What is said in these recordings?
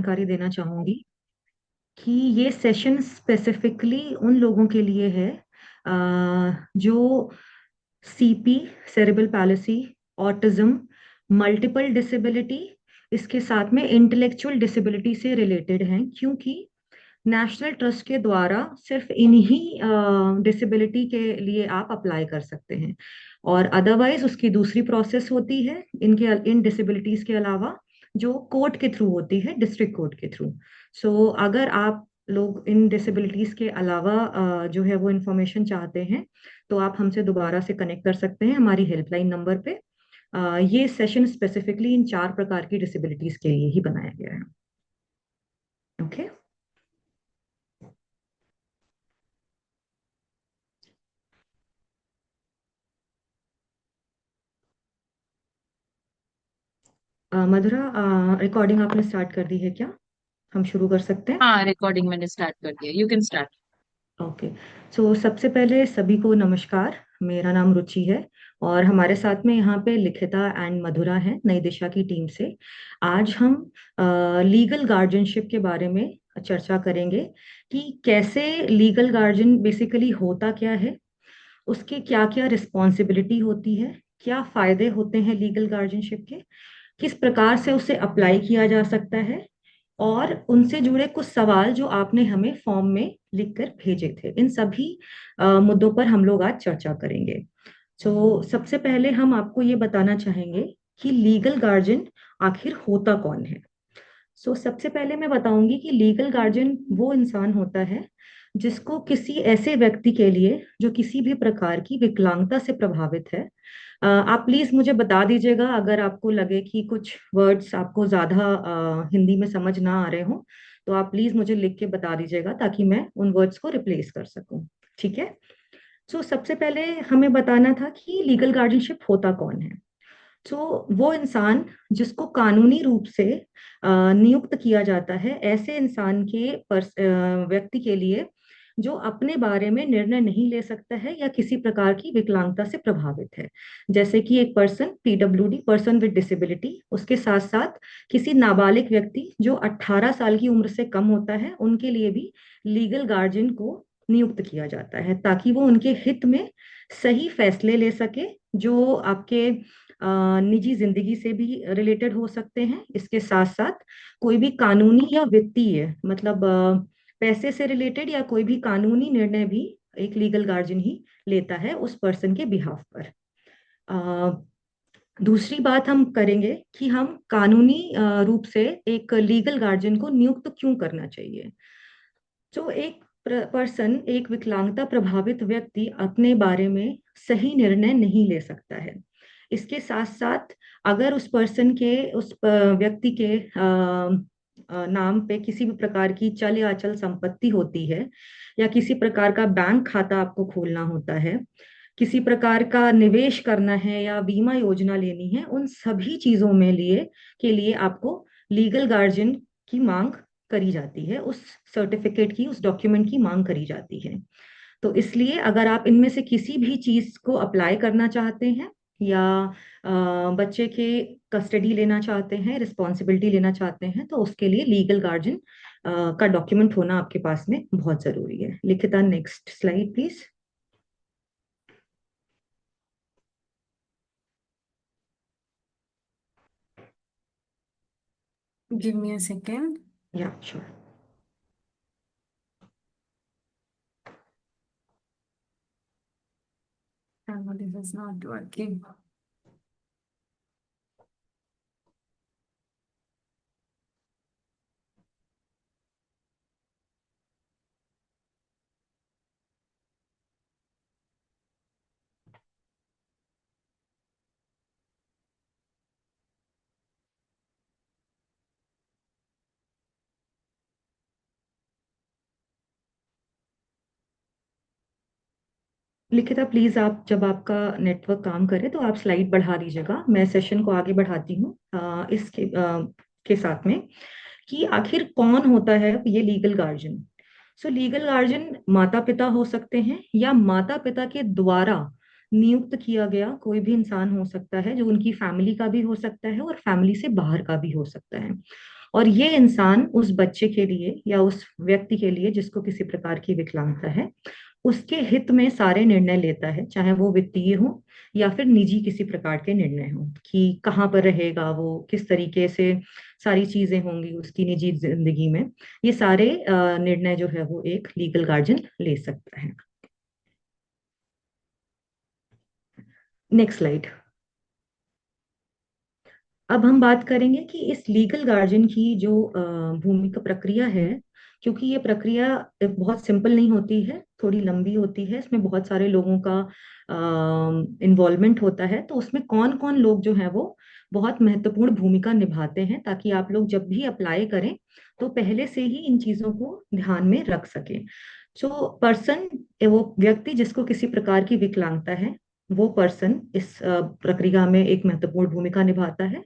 जानकारी देना चाहूंगी कि ये सेशन स्पेसिफिकली उन लोगों के लिए है जो CP, cerebral policy, autism, multiple disability, इसके साथ में इंटेलेक्चुअल डिसेबिलिटी से रिलेटेड हैं, क्योंकि नेशनल ट्रस्ट के द्वारा सिर्फ इन्हीं डिसेबिलिटी के लिए आप अप्लाई कर सकते हैं। और अदरवाइज उसकी दूसरी प्रोसेस होती है इनके इन डिसेबिलिटीज के अलावा, जो कोर्ट के थ्रू होती है, डिस्ट्रिक्ट कोर्ट के थ्रू। सो अगर आप लोग इन डिसेबिलिटीज के अलावा जो है वो इंफॉर्मेशन चाहते हैं, तो आप हमसे दोबारा से कनेक्ट कर सकते हैं हमारी हेल्पलाइन नंबर पे। ये सेशन स्पेसिफिकली इन 4 प्रकार की डिसेबिलिटीज के लिए ही बनाया गया है। ओके। मधुरा, रिकॉर्डिंग आपने स्टार्ट कर दी है क्या? हम शुरू कर सकते हैं? हाँ, रिकॉर्डिंग मैंने स्टार्ट कर दिया। You can start. ओके। सो सबसे पहले सभी को नमस्कार। मेरा नाम रुचि है और हमारे साथ में यहाँ पे लिखिता एंड मधुरा हैं, नई दिशा की टीम से। आज हम लीगल गार्जियनशिप के बारे में चर्चा करेंगे कि कैसे लीगल गार्जियन बेसिकली होता क्या है, उसके क्या क्या रिस्पॉन्सिबिलिटी होती है, क्या फायदे होते हैं लीगल गार्जियनशिप के, किस प्रकार से उसे अप्लाई किया जा सकता है, और उनसे जुड़े कुछ सवाल जो आपने हमें फॉर्म में लिखकर भेजे थे। इन सभी मुद्दों पर हम लोग आज चर्चा करेंगे। तो सबसे पहले हम आपको ये बताना चाहेंगे कि लीगल गार्जियन आखिर होता कौन है। सबसे पहले मैं बताऊंगी कि लीगल गार्जियन वो इंसान होता है जिसको किसी ऐसे व्यक्ति के लिए जो किसी भी प्रकार की विकलांगता से प्रभावित है। आप प्लीज मुझे बता दीजिएगा अगर आपको लगे कि कुछ वर्ड्स आपको ज्यादा हिंदी में समझ ना आ रहे हो, तो आप प्लीज मुझे लिख के बता दीजिएगा ताकि मैं उन वर्ड्स को रिप्लेस कर सकूं। ठीक है। सबसे पहले हमें बताना था कि लीगल गार्डियनशिप होता कौन है। वो इंसान जिसको कानूनी रूप से नियुक्त किया जाता है ऐसे इंसान के व्यक्ति के लिए जो अपने बारे में निर्णय नहीं ले सकता है या किसी प्रकार की विकलांगता से प्रभावित है। जैसे कि एक person, PWD, person with disability, उसके साथ साथ किसी नाबालिग व्यक्ति जो 18 साल की उम्र से कम होता है, उनके लिए भी लीगल गार्जियन को नियुक्त किया जाता है ताकि वो उनके हित में सही फैसले ले सके, जो आपके निजी जिंदगी से भी रिलेटेड हो सकते हैं। इसके साथ साथ कोई भी कानूनी या वित्तीय, मतलब पैसे से रिलेटेड या कोई भी कानूनी निर्णय भी एक लीगल गार्जियन ही लेता है उस पर्सन के बिहाफ पर। अ, दूसरी बात हम करेंगे कि हम कानूनी रूप से एक लीगल गार्जियन को नियुक्त क्यों करना चाहिए। एक पर्सन, एक विकलांगता प्रभावित व्यक्ति अपने बारे में सही निर्णय नहीं ले सकता है। इसके साथ साथ अगर उस पर्सन के, उस व्यक्ति के नाम पे किसी भी प्रकार की चल या अचल संपत्ति होती है, या किसी प्रकार का बैंक खाता आपको खोलना होता है, किसी प्रकार का निवेश करना है या बीमा योजना लेनी है, उन सभी चीजों में लिए के लिए आपको लीगल गार्जियन की मांग करी जाती है, उस सर्टिफिकेट की, उस डॉक्यूमेंट की मांग करी जाती है। तो इसलिए अगर आप इनमें से किसी भी चीज को अप्लाई करना चाहते हैं या बच्चे के कस्टडी लेना चाहते हैं, रिस्पॉन्सिबिलिटी लेना चाहते हैं, तो उसके लिए लीगल गार्जियन का डॉक्यूमेंट होना आपके पास में बहुत जरूरी है। Likhita, next slide please. Give me a second. Yeah sure. This is not working. Likhita please, आप जब आपका नेटवर्क काम करे तो आप स्लाइड बढ़ा दीजिएगा, मैं सेशन को आगे बढ़ाती हूँ इसके के साथ में कि आखिर कौन होता है ये लीगल गार्जियन। लीगल गार्जियन माता पिता हो सकते हैं या माता पिता के द्वारा नियुक्त किया गया कोई भी इंसान हो सकता है, जो उनकी फैमिली का भी हो सकता है और फैमिली से बाहर का भी हो सकता है। और ये इंसान उस बच्चे के लिए या उस व्यक्ति के लिए जिसको किसी प्रकार की विकलांगता है, उसके हित में सारे निर्णय लेता है, चाहे वो वित्तीय हो या फिर निजी किसी प्रकार के निर्णय हो, कि कहाँ पर रहेगा वो, किस तरीके से सारी चीजें होंगी उसकी निजी जिंदगी में। ये सारे निर्णय जो है वो एक लीगल गार्जियन ले सकता है। Next slide. अब हम बात करेंगे कि इस लीगल गार्जियन की जो भूमिका प्रक्रिया है, क्योंकि ये प्रक्रिया बहुत सिंपल नहीं होती है, थोड़ी लंबी होती है, इसमें बहुत सारे लोगों का इन्वॉल्वमेंट होता है। तो उसमें कौन कौन लोग जो हैं वो बहुत महत्वपूर्ण भूमिका निभाते हैं, ताकि आप लोग जब भी अप्लाई करें तो पहले से ही इन चीजों को ध्यान में रख सकें। जो पर्सन, वो व्यक्ति जिसको किसी प्रकार की विकलांगता है, वो पर्सन इस प्रक्रिया में एक महत्वपूर्ण भूमिका निभाता है।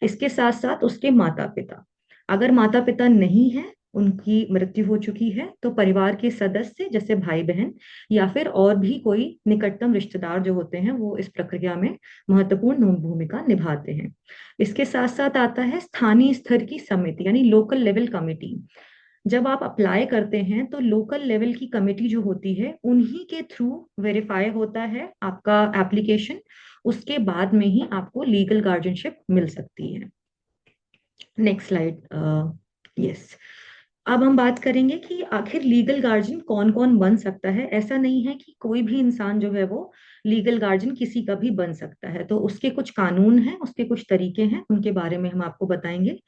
इसके साथ साथ उसके माता पिता, अगर माता पिता नहीं है, उनकी मृत्यु हो चुकी है, तो परिवार के सदस्य जैसे भाई बहन या फिर और भी कोई निकटतम रिश्तेदार जो होते हैं, वो इस प्रक्रिया में महत्वपूर्ण भूमिका निभाते हैं। इसके साथ साथ आता है स्थानीय स्तर की समिति, यानी लोकल लेवल कमिटी। जब आप अप्लाई करते हैं तो लोकल लेवल की कमेटी जो होती है, उन्हीं के थ्रू वेरीफाई होता है आपका एप्लीकेशन। उसके बाद में ही आपको लीगल गार्जियनशिप मिल सकती है। Next slide. यस। अब हम बात करेंगे कि आखिर लीगल गार्जियन कौन कौन बन सकता है। ऐसा नहीं है कि कोई भी इंसान जो है वो लीगल गार्जियन किसी का भी बन सकता है, तो उसके कुछ कानून हैं, उसके कुछ तरीके हैं, उनके बारे में हम आपको बताएंगे।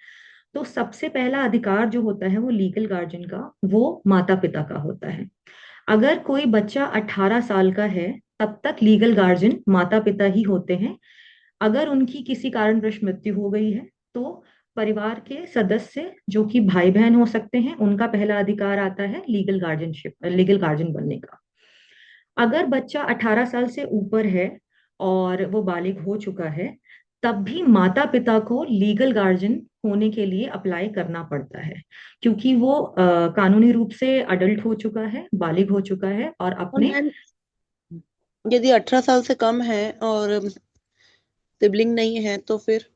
तो सबसे पहला अधिकार जो होता है वो लीगल गार्जियन का, वो माता पिता का होता है। अगर कोई बच्चा 18 साल का है, तब तक लीगल गार्जियन माता पिता ही होते हैं। अगर उनकी किसी कारणवश मृत्यु हो गई है, तो परिवार के सदस्य जो कि भाई बहन हो सकते हैं, उनका पहला अधिकार आता है लीगल गार्जियन बनने का। अगर बच्चा 18 साल से ऊपर है और वो बालिग हो चुका है, तब भी माता पिता को लीगल गार्जियन होने के लिए अप्लाई करना पड़ता है, क्योंकि वो कानूनी रूप से अडल्ट हो चुका है, बालिग हो चुका है और और अपने। मैम, यदि 18 साल से कम है और सिबलिंग नहीं है तो फिर?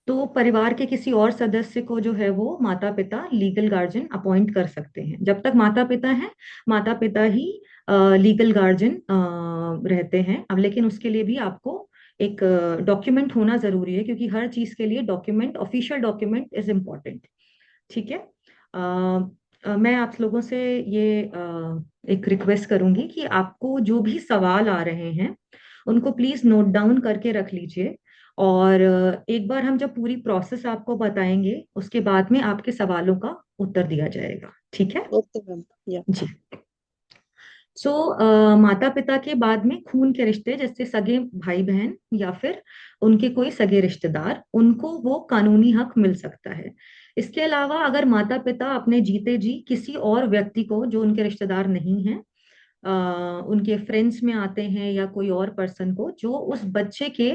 तो परिवार के किसी और सदस्य को जो है वो माता पिता लीगल गार्जियन अपॉइंट कर सकते हैं। जब तक माता पिता हैं, माता पिता ही लीगल गार्जियन रहते हैं। अब लेकिन उसके लिए भी आपको एक डॉक्यूमेंट होना जरूरी है, क्योंकि हर चीज के लिए document, official document is important. ठीक है। मैं आप लोगों से ये एक रिक्वेस्ट करूंगी कि आपको जो भी सवाल आ रहे हैं, उनको प्लीज नोट डाउन करके रख लीजिए। और एक बार हम जब पूरी प्रोसेस आपको बताएंगे, उसके बाद में आपके सवालों का उत्तर दिया जाएगा। ठीक है ओके मैम। या जी। सो माता पिता के बाद में खून के रिश्ते, जैसे सगे भाई बहन या फिर उनके कोई सगे रिश्तेदार, उनको वो कानूनी हक मिल सकता है। इसके अलावा अगर माता पिता अपने जीते जी किसी और व्यक्ति को, जो उनके रिश्तेदार नहीं है, उनके फ्रेंड्स में आते हैं, या कोई और पर्सन को जो उस बच्चे के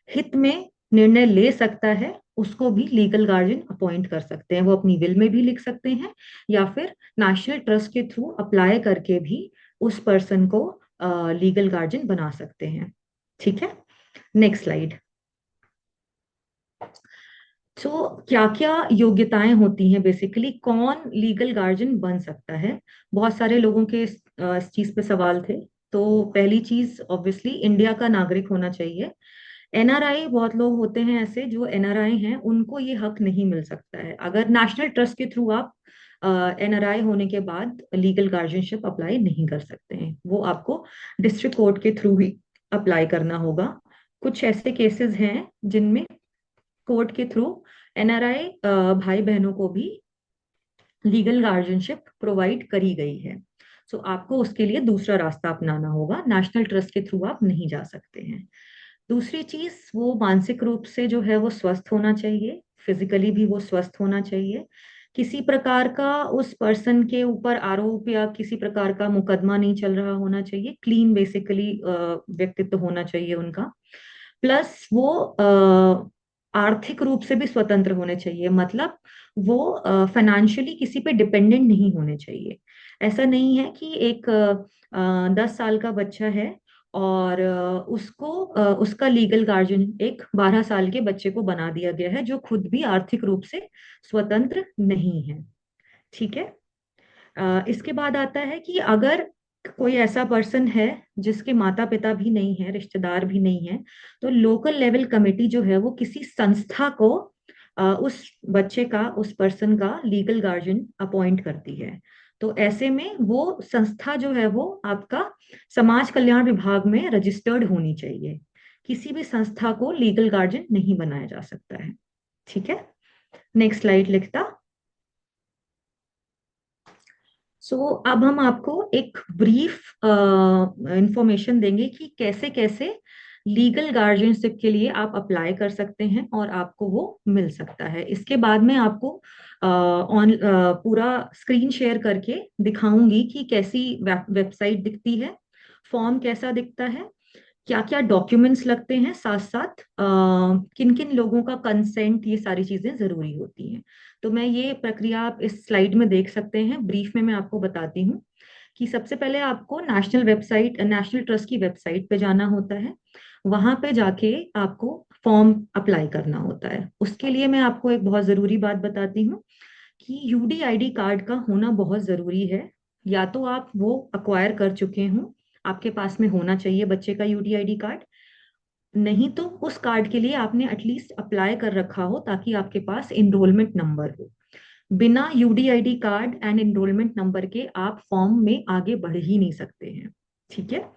हित में निर्णय ले सकता है, उसको भी लीगल गार्जियन अपॉइंट कर सकते हैं। वो अपनी विल में भी लिख सकते हैं, या फिर नेशनल ट्रस्ट के थ्रू अप्लाई करके भी उस पर्सन को लीगल गार्जियन बना सकते हैं। ठीक है। Next slide. तो क्या क्या योग्यताएं होती हैं, बेसिकली कौन लीगल गार्जियन बन सकता है। बहुत सारे लोगों के इस चीज पे सवाल थे। तो पहली चीज ऑब्वियसली इंडिया का नागरिक होना चाहिए। एनआरआई, बहुत लोग होते हैं ऐसे जो एनआरआई हैं, उनको ये हक नहीं मिल सकता है। अगर नेशनल ट्रस्ट के थ्रू आप एनआरआई होने के बाद लीगल गार्जियनशिप अप्लाई नहीं कर सकते हैं, वो आपको डिस्ट्रिक्ट कोर्ट के थ्रू ही अप्लाई करना होगा। कुछ ऐसे केसेस हैं जिनमें कोर्ट के थ्रू एनआरआई भाई बहनों को भी लीगल गार्जियनशिप प्रोवाइड करी गई है। सो आपको उसके लिए दूसरा रास्ता अपनाना होगा, नेशनल ट्रस्ट के थ्रू आप नहीं जा सकते हैं। दूसरी चीज, वो मानसिक रूप से जो है वो स्वस्थ होना चाहिए, फिजिकली भी वो स्वस्थ होना चाहिए। किसी प्रकार का उस पर्सन के ऊपर आरोप या किसी प्रकार का मुकदमा नहीं चल रहा होना चाहिए। क्लीन बेसिकली व्यक्तित्व होना चाहिए उनका। प्लस वो आर्थिक रूप से भी स्वतंत्र होने चाहिए, मतलब वो फाइनेंशियली किसी पे डिपेंडेंट नहीं होने चाहिए। ऐसा नहीं है कि एक 10 साल का बच्चा है और उसका लीगल गार्जियन एक 12 साल के बच्चे को बना दिया गया है, जो खुद भी आर्थिक रूप से स्वतंत्र नहीं है। ठीक है। इसके बाद आता है कि अगर कोई ऐसा पर्सन है जिसके माता पिता भी नहीं है, रिश्तेदार भी नहीं है, तो लोकल लेवल कमेटी जो है वो किसी संस्था को उस बच्चे का, उस पर्सन का लीगल गार्जियन अपॉइंट करती है। तो ऐसे में वो संस्था जो है वो आपका समाज कल्याण विभाग में रजिस्टर्ड होनी चाहिए। किसी भी संस्था को लीगल गार्जियन नहीं बनाया जा सकता है। ठीक है। नेक्स्ट स्लाइड लिखता। अब हम आपको एक ब्रीफ इंफॉर्मेशन देंगे कि कैसे कैसे लीगल गार्जियनशिप के लिए आप अप्लाई कर सकते हैं और आपको वो मिल सकता है। इसके बाद में आपको पूरा स्क्रीन शेयर करके दिखाऊंगी कि कैसी वेबसाइट दिखती है, फॉर्म कैसा दिखता है, क्या क्या डॉक्यूमेंट्स लगते हैं, साथ साथ किन किन लोगों का कंसेंट, ये सारी चीजें जरूरी होती हैं। तो मैं ये प्रक्रिया आप इस स्लाइड में देख सकते हैं। ब्रीफ में मैं आपको बताती हूँ कि सबसे पहले आपको नेशनल ट्रस्ट की वेबसाइट पे जाना होता है। वहां पे जाके आपको फॉर्म अप्लाई करना होता है। उसके लिए मैं आपको एक बहुत जरूरी बात बताती हूँ कि यूडीआईडी कार्ड का होना बहुत जरूरी है। या तो आप वो अक्वायर कर चुके हों, आपके पास में होना चाहिए बच्चे का यूडीआईडी कार्ड, नहीं तो उस कार्ड के लिए आपने एटलीस्ट अप्लाई कर रखा हो ताकि आपके पास एनरोलमेंट नंबर हो। बिना UDID card and enrolment number के आप फॉर्म में आगे बढ़ ही नहीं सकते हैं। ठीक है।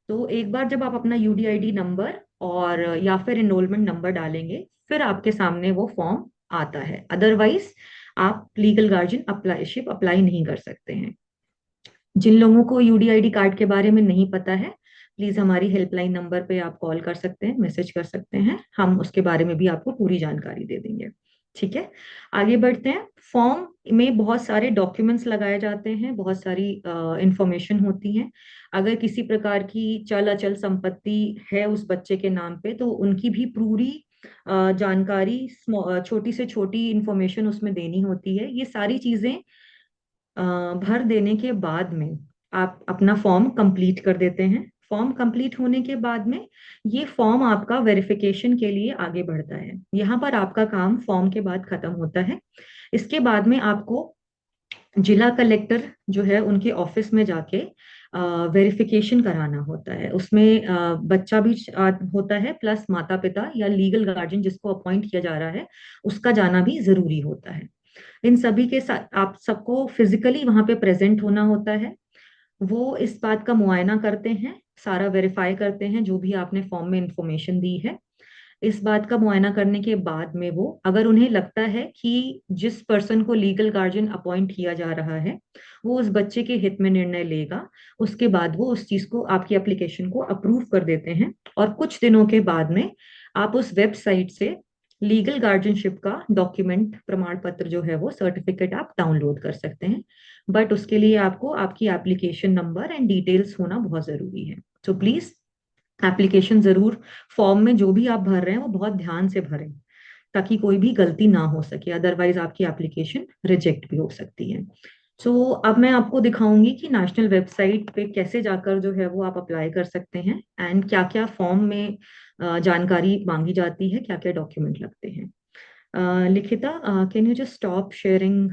तो एक बार जब आप अपना यूडीआईडी नंबर और या फिर एनरोलमेंट नंबर डालेंगे, फिर आपके सामने वो फॉर्म आता है। अदरवाइज आप लीगल गार्जियन अप्लाई नहीं कर सकते हैं। जिन लोगों को यूडीआईडी कार्ड के बारे में नहीं पता है, प्लीज हमारी हेल्पलाइन नंबर पे आप कॉल कर सकते हैं, मैसेज कर सकते हैं, हम उसके बारे में भी आपको पूरी जानकारी दे देंगे। ठीक है। आगे बढ़ते हैं। फॉर्म में बहुत सारे डॉक्यूमेंट्स लगाए जाते हैं, बहुत सारी इंफॉर्मेशन होती है। अगर किसी प्रकार की चल अचल संपत्ति है उस बच्चे के नाम पे, तो उनकी भी पूरी जानकारी, छोटी से छोटी इंफॉर्मेशन उसमें देनी होती है। ये सारी चीजें भर देने के बाद में आप अपना फॉर्म कंप्लीट कर देते हैं। फॉर्म कंप्लीट होने के बाद में ये फॉर्म आपका वेरिफिकेशन के लिए आगे बढ़ता है। यहाँ पर आपका काम फॉर्म के बाद खत्म होता है। इसके बाद में आपको जिला कलेक्टर जो है उनके ऑफिस में जाके वेरिफिकेशन कराना होता है। उसमें बच्चा भी होता है, प्लस माता पिता या लीगल गार्जियन जिसको अपॉइंट किया जा रहा है उसका जाना भी जरूरी होता है। इन सभी के साथ आप सबको फिजिकली वहां पे प्रेजेंट होना होता है। वो इस बात का मुआयना करते हैं, सारा वेरीफाई करते हैं जो भी आपने फॉर्म में इंफॉर्मेशन दी है। इस बात का मुआयना करने के बाद में वो, अगर उन्हें लगता है कि जिस पर्सन को लीगल गार्जियन अपॉइंट किया जा रहा है वो उस बच्चे के हित में निर्णय लेगा, उसके बाद वो उस चीज को, आपकी एप्लीकेशन को अप्रूव कर देते हैं। और कुछ दिनों के बाद में आप उस वेबसाइट से लीगल गार्जियनशिप का डॉक्यूमेंट, प्रमाण पत्र जो है वो सर्टिफिकेट आप डाउनलोड कर सकते हैं। बट उसके लिए आपको आपकी एप्लीकेशन नंबर एंड डिटेल्स होना बहुत जरूरी है। तो प्लीज एप्लीकेशन जरूर, फॉर्म में जो भी आप भर रहे हैं वो बहुत ध्यान से भरें ताकि कोई भी गलती ना हो सके, अदरवाइज आपकी एप्लीकेशन रिजेक्ट भी हो सकती है। अब मैं आपको दिखाऊंगी कि नेशनल वेबसाइट पे कैसे जाकर जो है वो आप अप्लाई कर सकते हैं एंड क्या क्या फॉर्म में जानकारी मांगी जाती है, क्या क्या डॉक्यूमेंट लगते हैं। लिखिता, can you just stop sharing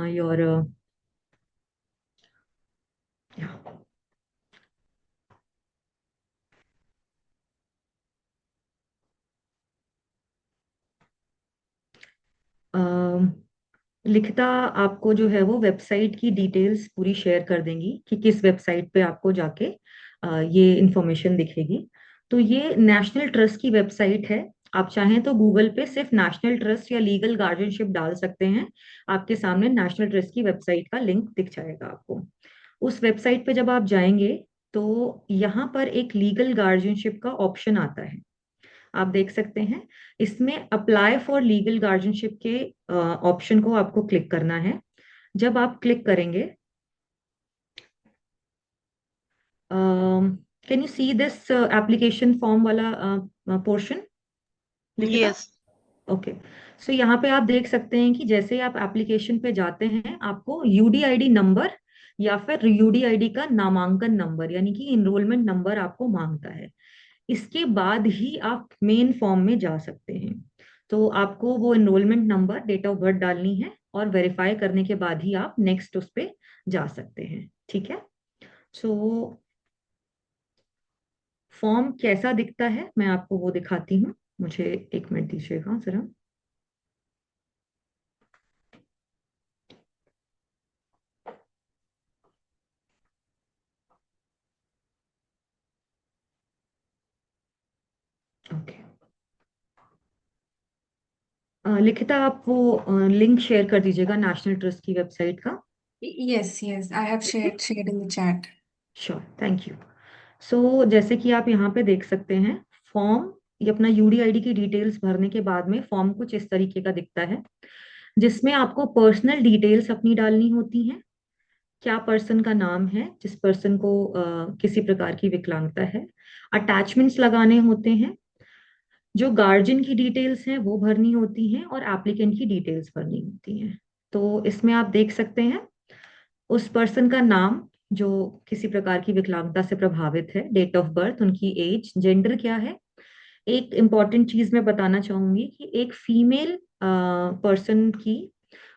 your लिखिता आपको जो है वो वेबसाइट की डिटेल्स पूरी शेयर कर देंगी कि किस वेबसाइट पे आपको जाके ये इंफॉर्मेशन दिखेगी। तो ये नेशनल ट्रस्ट की वेबसाइट है। आप चाहें तो गूगल पे सिर्फ नेशनल ट्रस्ट या लीगल गार्जियनशिप डाल सकते हैं, आपके सामने नेशनल ट्रस्ट की वेबसाइट का लिंक दिख जाएगा आपको। उस वेबसाइट पे जब आप जाएंगे तो यहाँ पर एक लीगल गार्जियनशिप का ऑप्शन आता है, आप देख सकते हैं। इसमें अप्लाई फॉर लीगल गार्जियनशिप के ऑप्शन को आपको क्लिक करना है। जब आप क्लिक करेंगे, can you see this application form वाला पोर्शन, लिखिता? यस। ओके। सो यहाँ पे आप देख सकते हैं कि जैसे ही आप एप्लीकेशन पे जाते हैं आपको यूडीआईडी नंबर या फिर यूडीआईडी का नामांकन नंबर यानी कि इनरोलमेंट नंबर आपको मांगता है। इसके बाद ही आप मेन फॉर्म में जा सकते हैं। तो आपको वो enrolment number, date of birth डालनी है और वेरीफाई करने के बाद ही आप नेक्स्ट उस पे जा सकते हैं। ठीक है। सो फॉर्म कैसा दिखता है मैं आपको वो दिखाती हूँ। मुझे एक मिनट दीजिएगा जरा। ओके। लिखिता, आप वो लिंक शेयर कर दीजिएगा नेशनल ट्रस्ट की वेबसाइट का। Yes, yes, I have shared in the chat. Sure, thank you. So जैसे कि आप यहाँ पे देख सकते हैं, फॉर्म, ये अपना यूडीआईडी की डिटेल्स भरने के बाद में फॉर्म कुछ इस तरीके का दिखता है, जिसमें आपको पर्सनल डिटेल्स अपनी डालनी होती हैं। क्या पर्सन का नाम है, जिस पर्सन को किसी प्रकार की विकलांगता है। अटैचमेंट्स लगाने होते हैं। जो गार्जियन की डिटेल्स हैं वो भरनी होती हैं और एप्लीकेंट की डिटेल्स भरनी होती हैं। तो इसमें आप देख सकते हैं उस पर्सन का नाम जो किसी प्रकार की विकलांगता से प्रभावित है, डेट ऑफ बर्थ, उनकी एज, जेंडर क्या है। एक इम्पॉर्टेंट चीज मैं बताना चाहूंगी कि एक फीमेल पर्सन की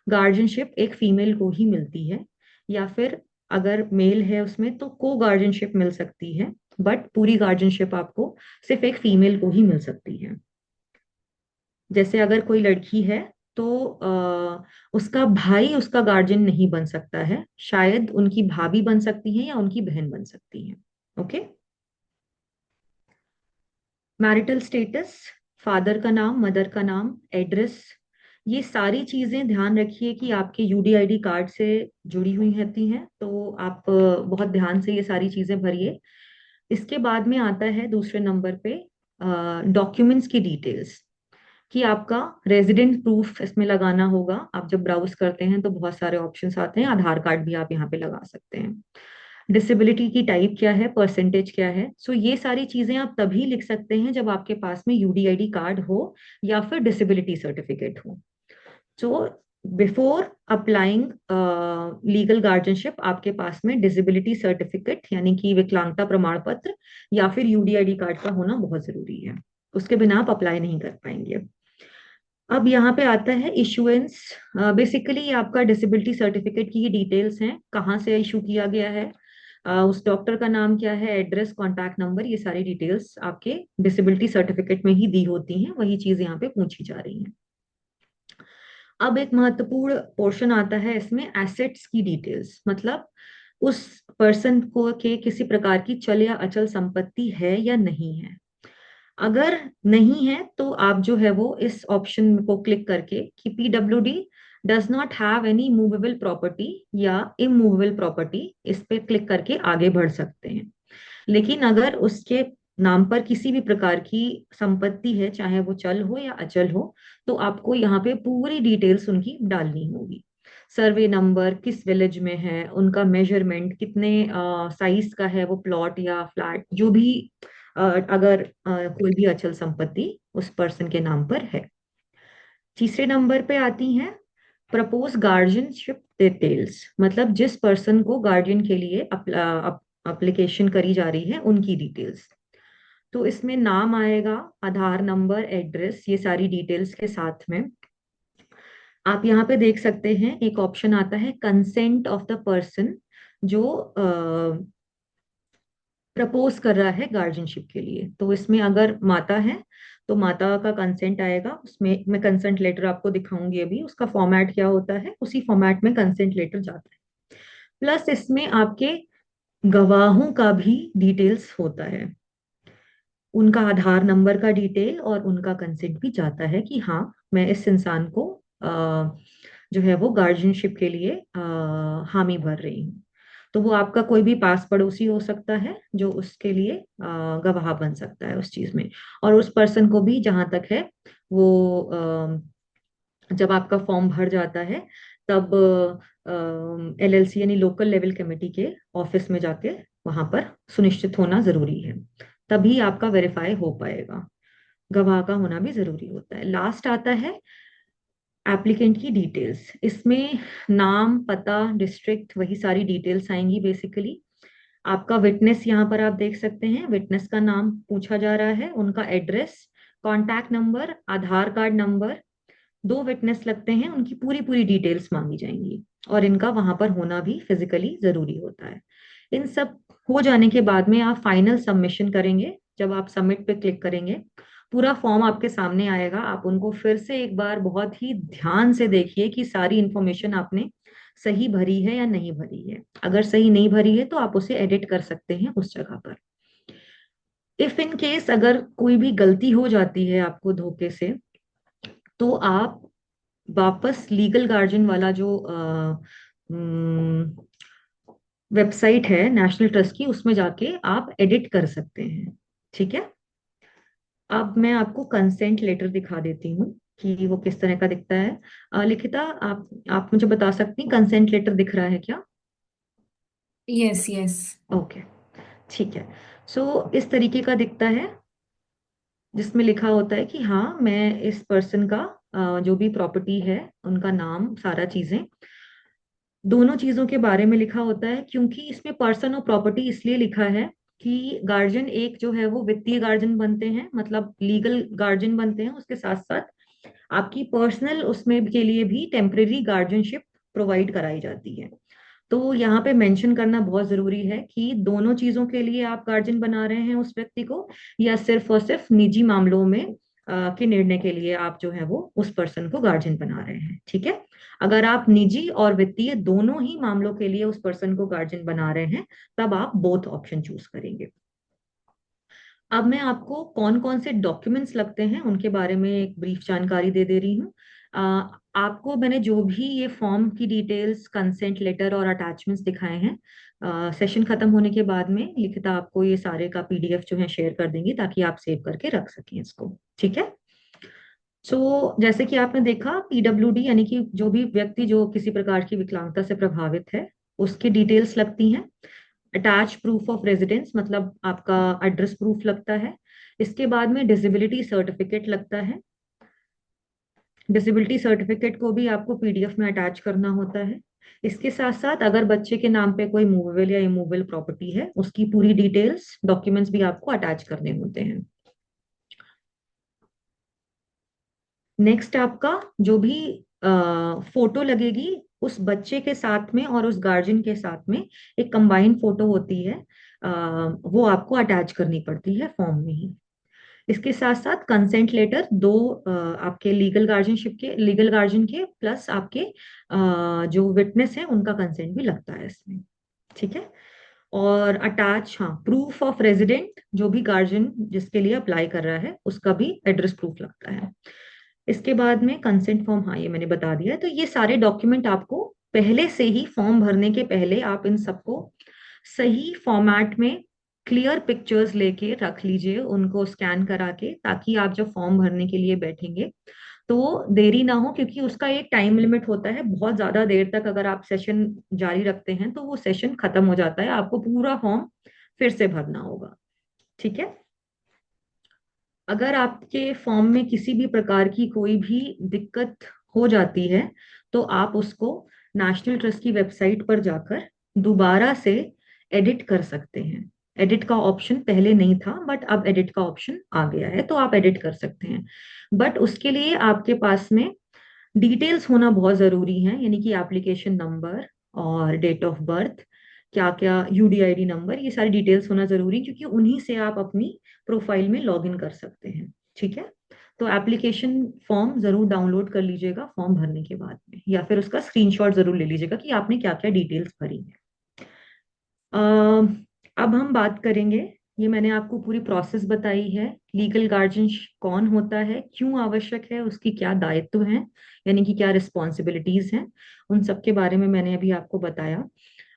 गार्जियनशिप एक फीमेल को ही मिलती है, या फिर अगर मेल है उसमें तो को गार्जियनशिप मिल सकती है, बट पूरी गार्जियनशिप आपको सिर्फ एक फीमेल को ही मिल सकती है। जैसे अगर कोई लड़की है तो उसका भाई उसका गार्जियन नहीं बन सकता है, शायद उनकी भाभी बन सकती है या उनकी बहन बन सकती है। ओके। मैरिटल स्टेटस, फादर का नाम, मदर का नाम, एड्रेस, ये सारी चीजें ध्यान रखिए कि आपके यूडीआईडी कार्ड से जुड़ी हुई रहती हैं, तो आप बहुत ध्यान से ये सारी चीजें भरिए। इसके बाद में आता है दूसरे नंबर पे डॉक्यूमेंट्स की डिटेल्स, कि आपका रेजिडेंट प्रूफ इसमें लगाना होगा। आप जब ब्राउज करते हैं तो बहुत सारे ऑप्शंस आते हैं, आधार कार्ड भी आप यहाँ पे लगा सकते हैं। डिसेबिलिटी की टाइप क्या है, परसेंटेज क्या है। सो ये सारी चीजें आप तभी लिख सकते हैं जब आपके पास में यूडीआईडी कार्ड हो या फिर डिसेबिलिटी सर्टिफिकेट हो। So before applying legal guardianship आपके पास में डिसेबिलिटी सर्टिफिकेट यानी कि विकलांगता प्रमाण पत्र या फिर यूडीआईडी कार्ड का होना बहुत जरूरी है। उसके बिना आप अप्लाई नहीं कर पाएंगे। अब यहाँ पे आता है इशुएंस। बेसिकली आपका डिसेबिलिटी सर्टिफिकेट की ही डिटेल्स हैं, कहाँ से इशू किया गया है, उस डॉक्टर का नाम क्या है, एड्रेस, कॉन्टैक्ट नंबर, ये सारी डिटेल्स आपके डिसेबिलिटी सर्टिफिकेट में ही दी होती हैं, वही चीज यहाँ पे पूछी जा रही है। अब एक महत्वपूर्ण पोर्शन आता है इसमें, एसेट्स की डिटेल्स, मतलब उस पर्सन को के किसी प्रकार की चल या अचल संपत्ति है या नहीं है। अगर नहीं है तो आप जो है वो इस ऑप्शन को क्लिक करके कि PWD does not have any movable property या इमूवेबल प्रॉपर्टी, इस पे क्लिक करके आगे बढ़ सकते हैं। लेकिन अगर उसके नाम पर किसी भी प्रकार की संपत्ति है, चाहे वो चल हो या अचल हो, तो आपको यहाँ पे पूरी डिटेल्स उनकी डालनी होगी। सर्वे नंबर, किस विलेज में है, उनका मेजरमेंट, कितने साइज का है वो प्लॉट या फ्लैट, जो भी अगर कोई भी अचल संपत्ति उस पर्सन के नाम पर है। तीसरे नंबर पे आती हैं प्रपोज गार्जियनशिप डिटेल्स, मतलब जिस पर्सन को गार्डियन के लिए एप्लीकेशन करी जा रही है उनकी डिटेल्स। तो इसमें नाम आएगा, आधार नंबर, एड्रेस, ये सारी डिटेल्स के साथ में आप यहाँ पे देख सकते हैं एक ऑप्शन आता है कंसेंट ऑफ द पर्सन, जो प्रपोज कर रहा है गार्जियनशिप के लिए। तो इसमें अगर माता है तो माता का कंसेंट आएगा, उसमें मैं कंसेंट लेटर आपको दिखाऊंगी अभी, उसका फॉर्मेट क्या होता है, उसी फॉर्मेट में कंसेंट लेटर जाता है। प्लस इसमें आपके गवाहों का भी डिटेल्स होता है, उनका आधार नंबर का डिटेल और उनका कंसेंट भी जाता है कि हाँ मैं इस इंसान को जो है वो गार्जियनशिप के लिए हामी भर रही हूँ। तो वो आपका कोई भी पास पड़ोसी हो सकता है जो उसके लिए गवाह बन सकता है उस चीज में। और उस पर्सन को भी जहां तक है वो जब आपका फॉर्म भर जाता है तब एलएलसी यानी लोकल लेवल कमेटी के ऑफिस में जाके वहां पर सुनिश्चित होना जरूरी है, तभी आपका वेरीफाई हो पाएगा। गवाह का होना भी जरूरी होता है। लास्ट आता है एप्लीकेंट की डिटेल्स, इसमें नाम, पता, डिस्ट्रिक्ट, वही सारी डिटेल्स आएंगी बेसिकली। आपका विटनेस यहाँ पर आप देख सकते हैं, विटनेस का नाम पूछा जा रहा है, उनका एड्रेस, कॉन्टैक्ट नंबर, आधार कार्ड नंबर। दो विटनेस लगते हैं, उनकी पूरी पूरी डिटेल्स मांगी जाएंगी और इनका वहां पर होना भी फिजिकली जरूरी होता है। इन सब हो जाने के बाद में आप फाइनल सबमिशन करेंगे। जब आप सबमिट पे क्लिक करेंगे, पूरा फॉर्म आपके सामने आएगा। आप उनको फिर से एक बार बहुत ही ध्यान से देखिए कि सारी इंफॉर्मेशन आपने सही भरी है या नहीं भरी है। अगर सही नहीं भरी है तो आप उसे एडिट कर सकते हैं उस जगह पर। इफ इन केस अगर कोई भी गलती हो जाती है आपको धोखे से, तो आप वापस लीगल गार्जियन वाला जो वेबसाइट है नेशनल ट्रस्ट की, उसमें जाके आप एडिट कर सकते हैं। ठीक है। अब मैं आपको कंसेंट लेटर दिखा देती हूँ कि वो किस तरह का दिखता है। लिखिता, आप मुझे बता सकती हैं कंसेंट लेटर दिख रहा है क्या? Yes yes. ओके, ठीक है। सो इस तरीके का दिखता है, जिसमें लिखा होता है कि हाँ, मैं इस पर्सन का जो भी प्रॉपर्टी है, उनका नाम, सारा चीजें, दोनों चीजों के बारे में लिखा होता है। क्योंकि इसमें पर्सन और प्रॉपर्टी इसलिए लिखा है कि गार्जियन एक जो है वो वित्तीय गार्जियन बनते हैं, मतलब लीगल गार्जियन बनते हैं, उसके साथ साथ आपकी पर्सनल उसमें के लिए भी टेम्परेरी गार्जियनशिप प्रोवाइड कराई जाती है। तो यहाँ पे मेंशन करना बहुत जरूरी है कि दोनों चीजों के लिए आप गार्जियन बना रहे हैं उस व्यक्ति को, या सिर्फ और सिर्फ निजी मामलों में के निर्णय के लिए आप जो है वो उस पर्सन को गार्जियन बना रहे हैं। ठीक है। अगर आप निजी और वित्तीय दोनों ही मामलों के लिए उस पर्सन को गार्जियन बना रहे हैं, तब आप बोथ ऑप्शन चूज करेंगे। अब मैं आपको कौन कौन से डॉक्यूमेंट्स लगते हैं उनके बारे में एक ब्रीफ जानकारी दे दे रही हूँ। आपको मैंने जो भी ये फॉर्म की डिटेल्स, कंसेंट लेटर और अटैचमेंट्स दिखाए हैं, सेशन खत्म होने के बाद में लिखिता आपको ये सारे का पीडीएफ जो है शेयर कर देंगी, ताकि आप सेव करके रख सकें इसको। ठीक है। सो जैसे कि आपने देखा, पीडब्ल्यूडी यानी कि जो भी व्यक्ति जो किसी प्रकार की विकलांगता से प्रभावित है, उसकी डिटेल्स लगती हैं। अटैच प्रूफ ऑफ रेजिडेंस, मतलब आपका एड्रेस प्रूफ लगता है। इसके बाद में डिसेबिलिटी सर्टिफिकेट लगता है। डिसेबिलिटी सर्टिफिकेट को भी आपको पीडीएफ में अटैच करना होता है। इसके साथ साथ अगर बच्चे के नाम पे कोई मूवेबल या इमूवेबल प्रॉपर्टी है, उसकी पूरी डिटेल्स, डॉक्यूमेंट्स भी आपको अटैच करने होते हैं। नेक्स्ट आपका जो भी फोटो लगेगी, उस बच्चे के साथ में और उस गार्जियन के साथ में एक कंबाइंड फोटो होती है, वो आपको अटैच करनी पड़ती है फॉर्म में ही। इसके साथ साथ कंसेंट लेटर, दो आपके लीगल गार्जियन के प्लस आपके जो विटनेस है उनका कंसेंट भी लगता है इसमें। ठीक है। और अटैच, हाँ, प्रूफ ऑफ रेजिडेंट, जो भी गार्जियन जिसके लिए अप्लाई कर रहा है उसका भी एड्रेस प्रूफ लगता है। इसके बाद में कंसेंट फॉर्म, हाँ ये मैंने बता दिया है। तो ये सारे डॉक्यूमेंट आपको पहले से ही, फॉर्म भरने के पहले आप इन सबको सही फॉर्मेट में क्लियर पिक्चर्स लेके रख लीजिए, उनको स्कैन करा के, ताकि आप जब फॉर्म भरने के लिए बैठेंगे तो देरी ना हो। क्योंकि उसका एक टाइम लिमिट होता है, बहुत ज्यादा देर तक अगर आप सेशन जारी रखते हैं तो वो सेशन खत्म हो जाता है, आपको पूरा फॉर्म फिर से भरना होगा। ठीक है। अगर आपके फॉर्म में किसी भी प्रकार की कोई भी दिक्कत हो जाती है, तो आप उसको नेशनल ट्रस्ट की वेबसाइट पर जाकर दोबारा से एडिट कर सकते हैं। एडिट का ऑप्शन पहले नहीं था, बट अब एडिट का ऑप्शन आ गया है, तो आप एडिट कर सकते हैं। बट उसके लिए आपके पास में डिटेल्स होना बहुत जरूरी है, यानी कि एप्लीकेशन नंबर और डेट ऑफ बर्थ, क्या क्या, यूडीआईडी नंबर, ये सारी डिटेल्स होना जरूरी, क्योंकि उन्हीं से आप अपनी प्रोफाइल में लॉग इन कर सकते हैं। ठीक है। तो एप्लीकेशन फॉर्म जरूर डाउनलोड कर लीजिएगा फॉर्म भरने के बाद में, या फिर उसका स्क्रीनशॉट जरूर ले लीजिएगा कि आपने क्या क्या डिटेल्स भरी है। अ, अब हम बात करेंगे, ये मैंने आपको पूरी प्रोसेस बताई है, लीगल गार्जियन कौन होता है, क्यों आवश्यक है, उसकी क्या दायित्व हैं, यानी कि क्या रिस्पॉन्सिबिलिटीज हैं, उन सब के बारे में मैंने अभी आपको बताया।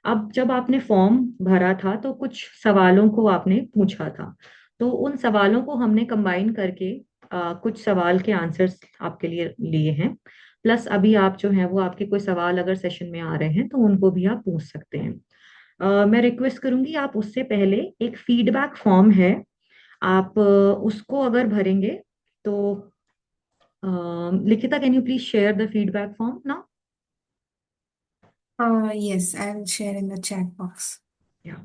अब जब आपने फॉर्म भरा था तो कुछ सवालों को आपने पूछा था, तो उन सवालों को हमने कंबाइन करके कुछ सवाल के आंसर्स आपके लिए लिए हैं। प्लस अभी आप जो है वो, आपके कोई सवाल अगर सेशन में आ रहे हैं तो उनको भी आप पूछ सकते हैं। मैं रिक्वेस्ट करूंगी, आप उससे पहले एक फीडबैक फॉर्म है, आप उसको अगर भरेंगे तो Likita, can you please share the feedback form now? Yes, I'll share in the chat box. Yeah.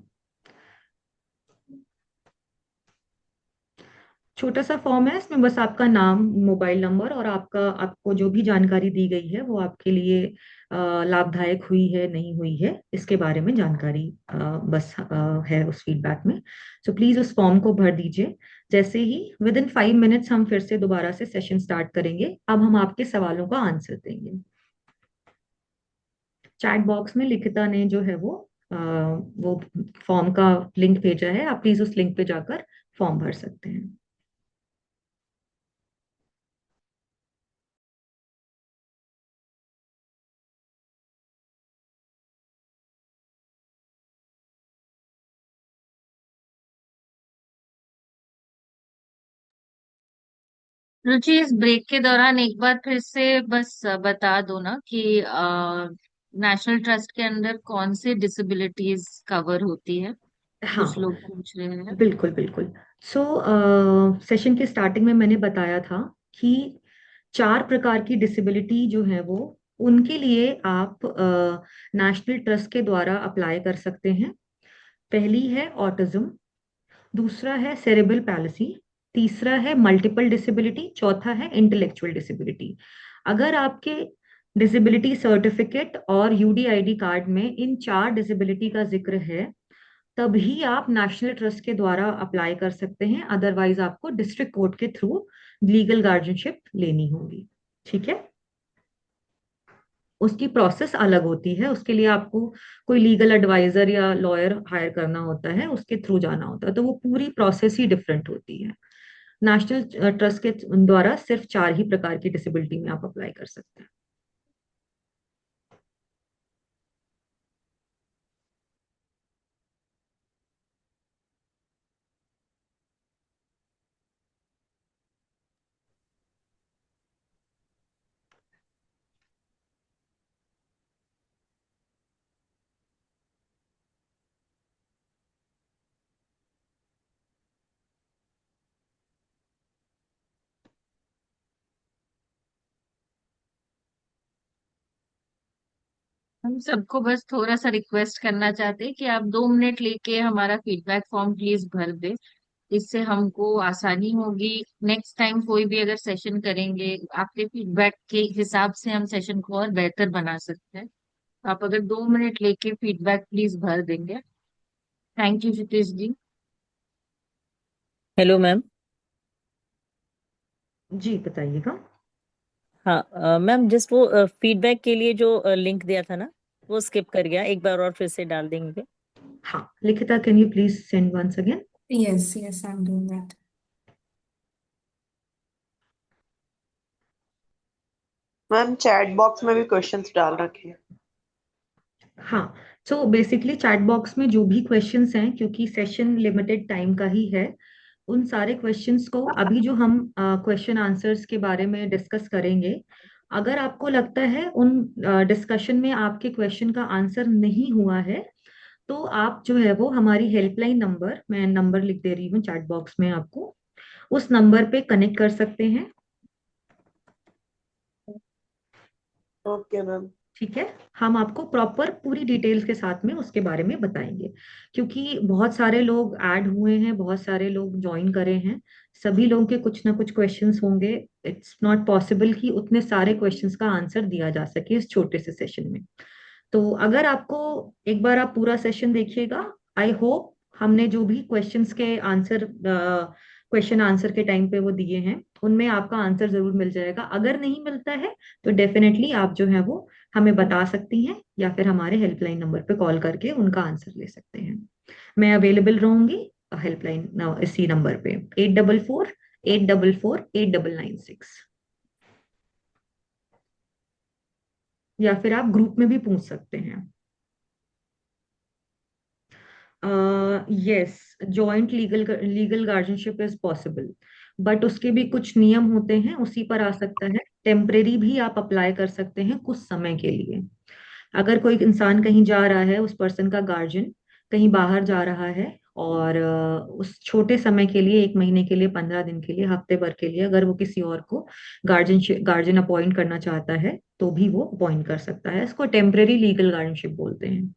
छोटा सा फॉर्म है, इसमें बस आपका नाम, मोबाइल नंबर और आपको जो भी जानकारी दी गई है वो आपके लिए लाभदायक हुई है नहीं हुई है इसके बारे में जानकारी बस है उस फीडबैक में। सो प्लीज उस फॉर्म को भर दीजिए। जैसे ही विद इन 5 मिनट्स हम फिर से दोबारा से सेशन स्टार्ट करेंगे। अब हम आपके सवालों का आंसर देंगे। चैट बॉक्स में लिखिता ने जो है वो फॉर्म का लिंक भेजा है, आप प्लीज उस लिंक पे जाकर फॉर्म भर सकते हैं। रुचि, इस ब्रेक के दौरान एक बार फिर से बस बता दो ना कि नेशनल ट्रस्ट के अंदर कौन सी डिसेबिलिटीज कवर होती है। कुछ हाँ, लोग पूछ रहे हैं। बिल्कुल बिल्कुल। सो सेशन के स्टार्टिंग में मैंने बताया था कि 4 प्रकार की डिसेबिलिटी जो है वो उनके लिए आप नेशनल ट्रस्ट के द्वारा अप्लाई कर सकते हैं। पहली है ऑटिज्म, दूसरा है सेरेब्रल पैलिसी, तीसरा है मल्टीपल डिसेबिलिटी, चौथा है इंटेलेक्चुअल डिसेबिलिटी। अगर आपके डिसेबिलिटी सर्टिफिकेट और यूडीआईडी कार्ड में इन 4 डिसेबिलिटी का जिक्र है तभी आप नेशनल ट्रस्ट के द्वारा अप्लाई कर सकते हैं, अदरवाइज आपको डिस्ट्रिक्ट कोर्ट के थ्रू लीगल गार्जियनशिप लेनी होगी। ठीक है, उसकी प्रोसेस अलग होती है, उसके लिए आपको कोई लीगल एडवाइजर या लॉयर हायर करना होता है, उसके थ्रू जाना होता है, तो वो पूरी प्रोसेस ही डिफरेंट होती है। नेशनल ट्रस्ट के द्वारा सिर्फ 4 ही प्रकार की डिसेबिलिटी में आप अप्लाई कर सकते हैं। हम सबको बस थोड़ा सा रिक्वेस्ट करना चाहते हैं कि आप 2 मिनट लेके हमारा फीडबैक फॉर्म प्लीज भर दे। इससे हमको आसानी होगी। नेक्स्ट टाइम कोई भी अगर सेशन करेंगे, आपके फीडबैक के हिसाब से हम सेशन को और बेहतर बना सकते हैं। तो आप अगर 2 मिनट लेके फीडबैक प्लीज भर देंगे। Thank you Satish ji. Hello ma'am. जी बताइएगा। हाँ मैम, जस्ट वो फीडबैक के लिए जो लिंक दिया था ना, वो स्किप कर गया, एक बार और फिर से डाल देंगे। हाँ लिखिता, can you please send once again? Yes, yes, I'm doing that. Ma'am chat box में भी क्वेश्चंस डाल रखे हैं। हाँ, सो बेसिकली चैट बॉक्स में जो भी क्वेश्चंस हैं, क्योंकि सेशन लिमिटेड टाइम का ही है, उन सारे क्वेश्चंस को अभी जो हम क्वेश्चन आंसर्स के बारे में डिस्कस करेंगे, अगर आपको लगता है उन डिस्कशन में आपके क्वेश्चन का आंसर नहीं हुआ है तो आप जो है वो हमारी हेल्पलाइन नंबर, मैं नंबर लिख दे रही हूँ चैट बॉक्स में आपको, उस नंबर पे कनेक्ट कर सकते हैं। Okay ma'am. ठीक है, हम आपको प्रॉपर पूरी डिटेल्स के साथ में उसके बारे में बताएंगे, क्योंकि बहुत सारे लोग ऐड हुए हैं, बहुत सारे लोग ज्वाइन करे हैं, सभी लोगों के कुछ ना कुछ क्वेश्चंस होंगे। इट्स नॉट पॉसिबल कि उतने सारे क्वेश्चंस का आंसर दिया जा सके इस छोटे से सेशन में। तो अगर आपको, एक बार आप पूरा सेशन देखिएगा, आई होप हमने जो भी क्वेश्चंस के आंसर, क्वेश्चन आंसर के टाइम पे वो दिए हैं, उनमें आपका आंसर जरूर मिल जाएगा। अगर नहीं मिलता है तो डेफिनेटली आप जो है वो हमें बता सकती हैं या फिर हमारे हेल्पलाइन नंबर पे कॉल करके उनका आंसर ले सकते हैं। मैं अवेलेबल रहूंगी हेल्पलाइन इसी नंबर पे 8448448996, या फिर आप ग्रुप में भी पूछ सकते हैं। Yes, joint legal guardianship is possible, but उसके भी कुछ नियम होते हैं, उसी पर आ सकता है। टेम्परेरी भी आप अप्लाई कर सकते हैं कुछ समय के लिए। अगर कोई इंसान कहीं जा रहा है, उस पर्सन का गार्जियन कहीं बाहर जा रहा है और उस छोटे समय के लिए, 1 महीने के लिए, 15 दिन के लिए, हफ्ते भर के लिए, अगर वो किसी और को गार्जियन अपॉइंट करना चाहता है तो भी वो अपॉइंट कर सकता है। इसको टेम्परेरी लीगल गार्जियनशिप बोलते हैं।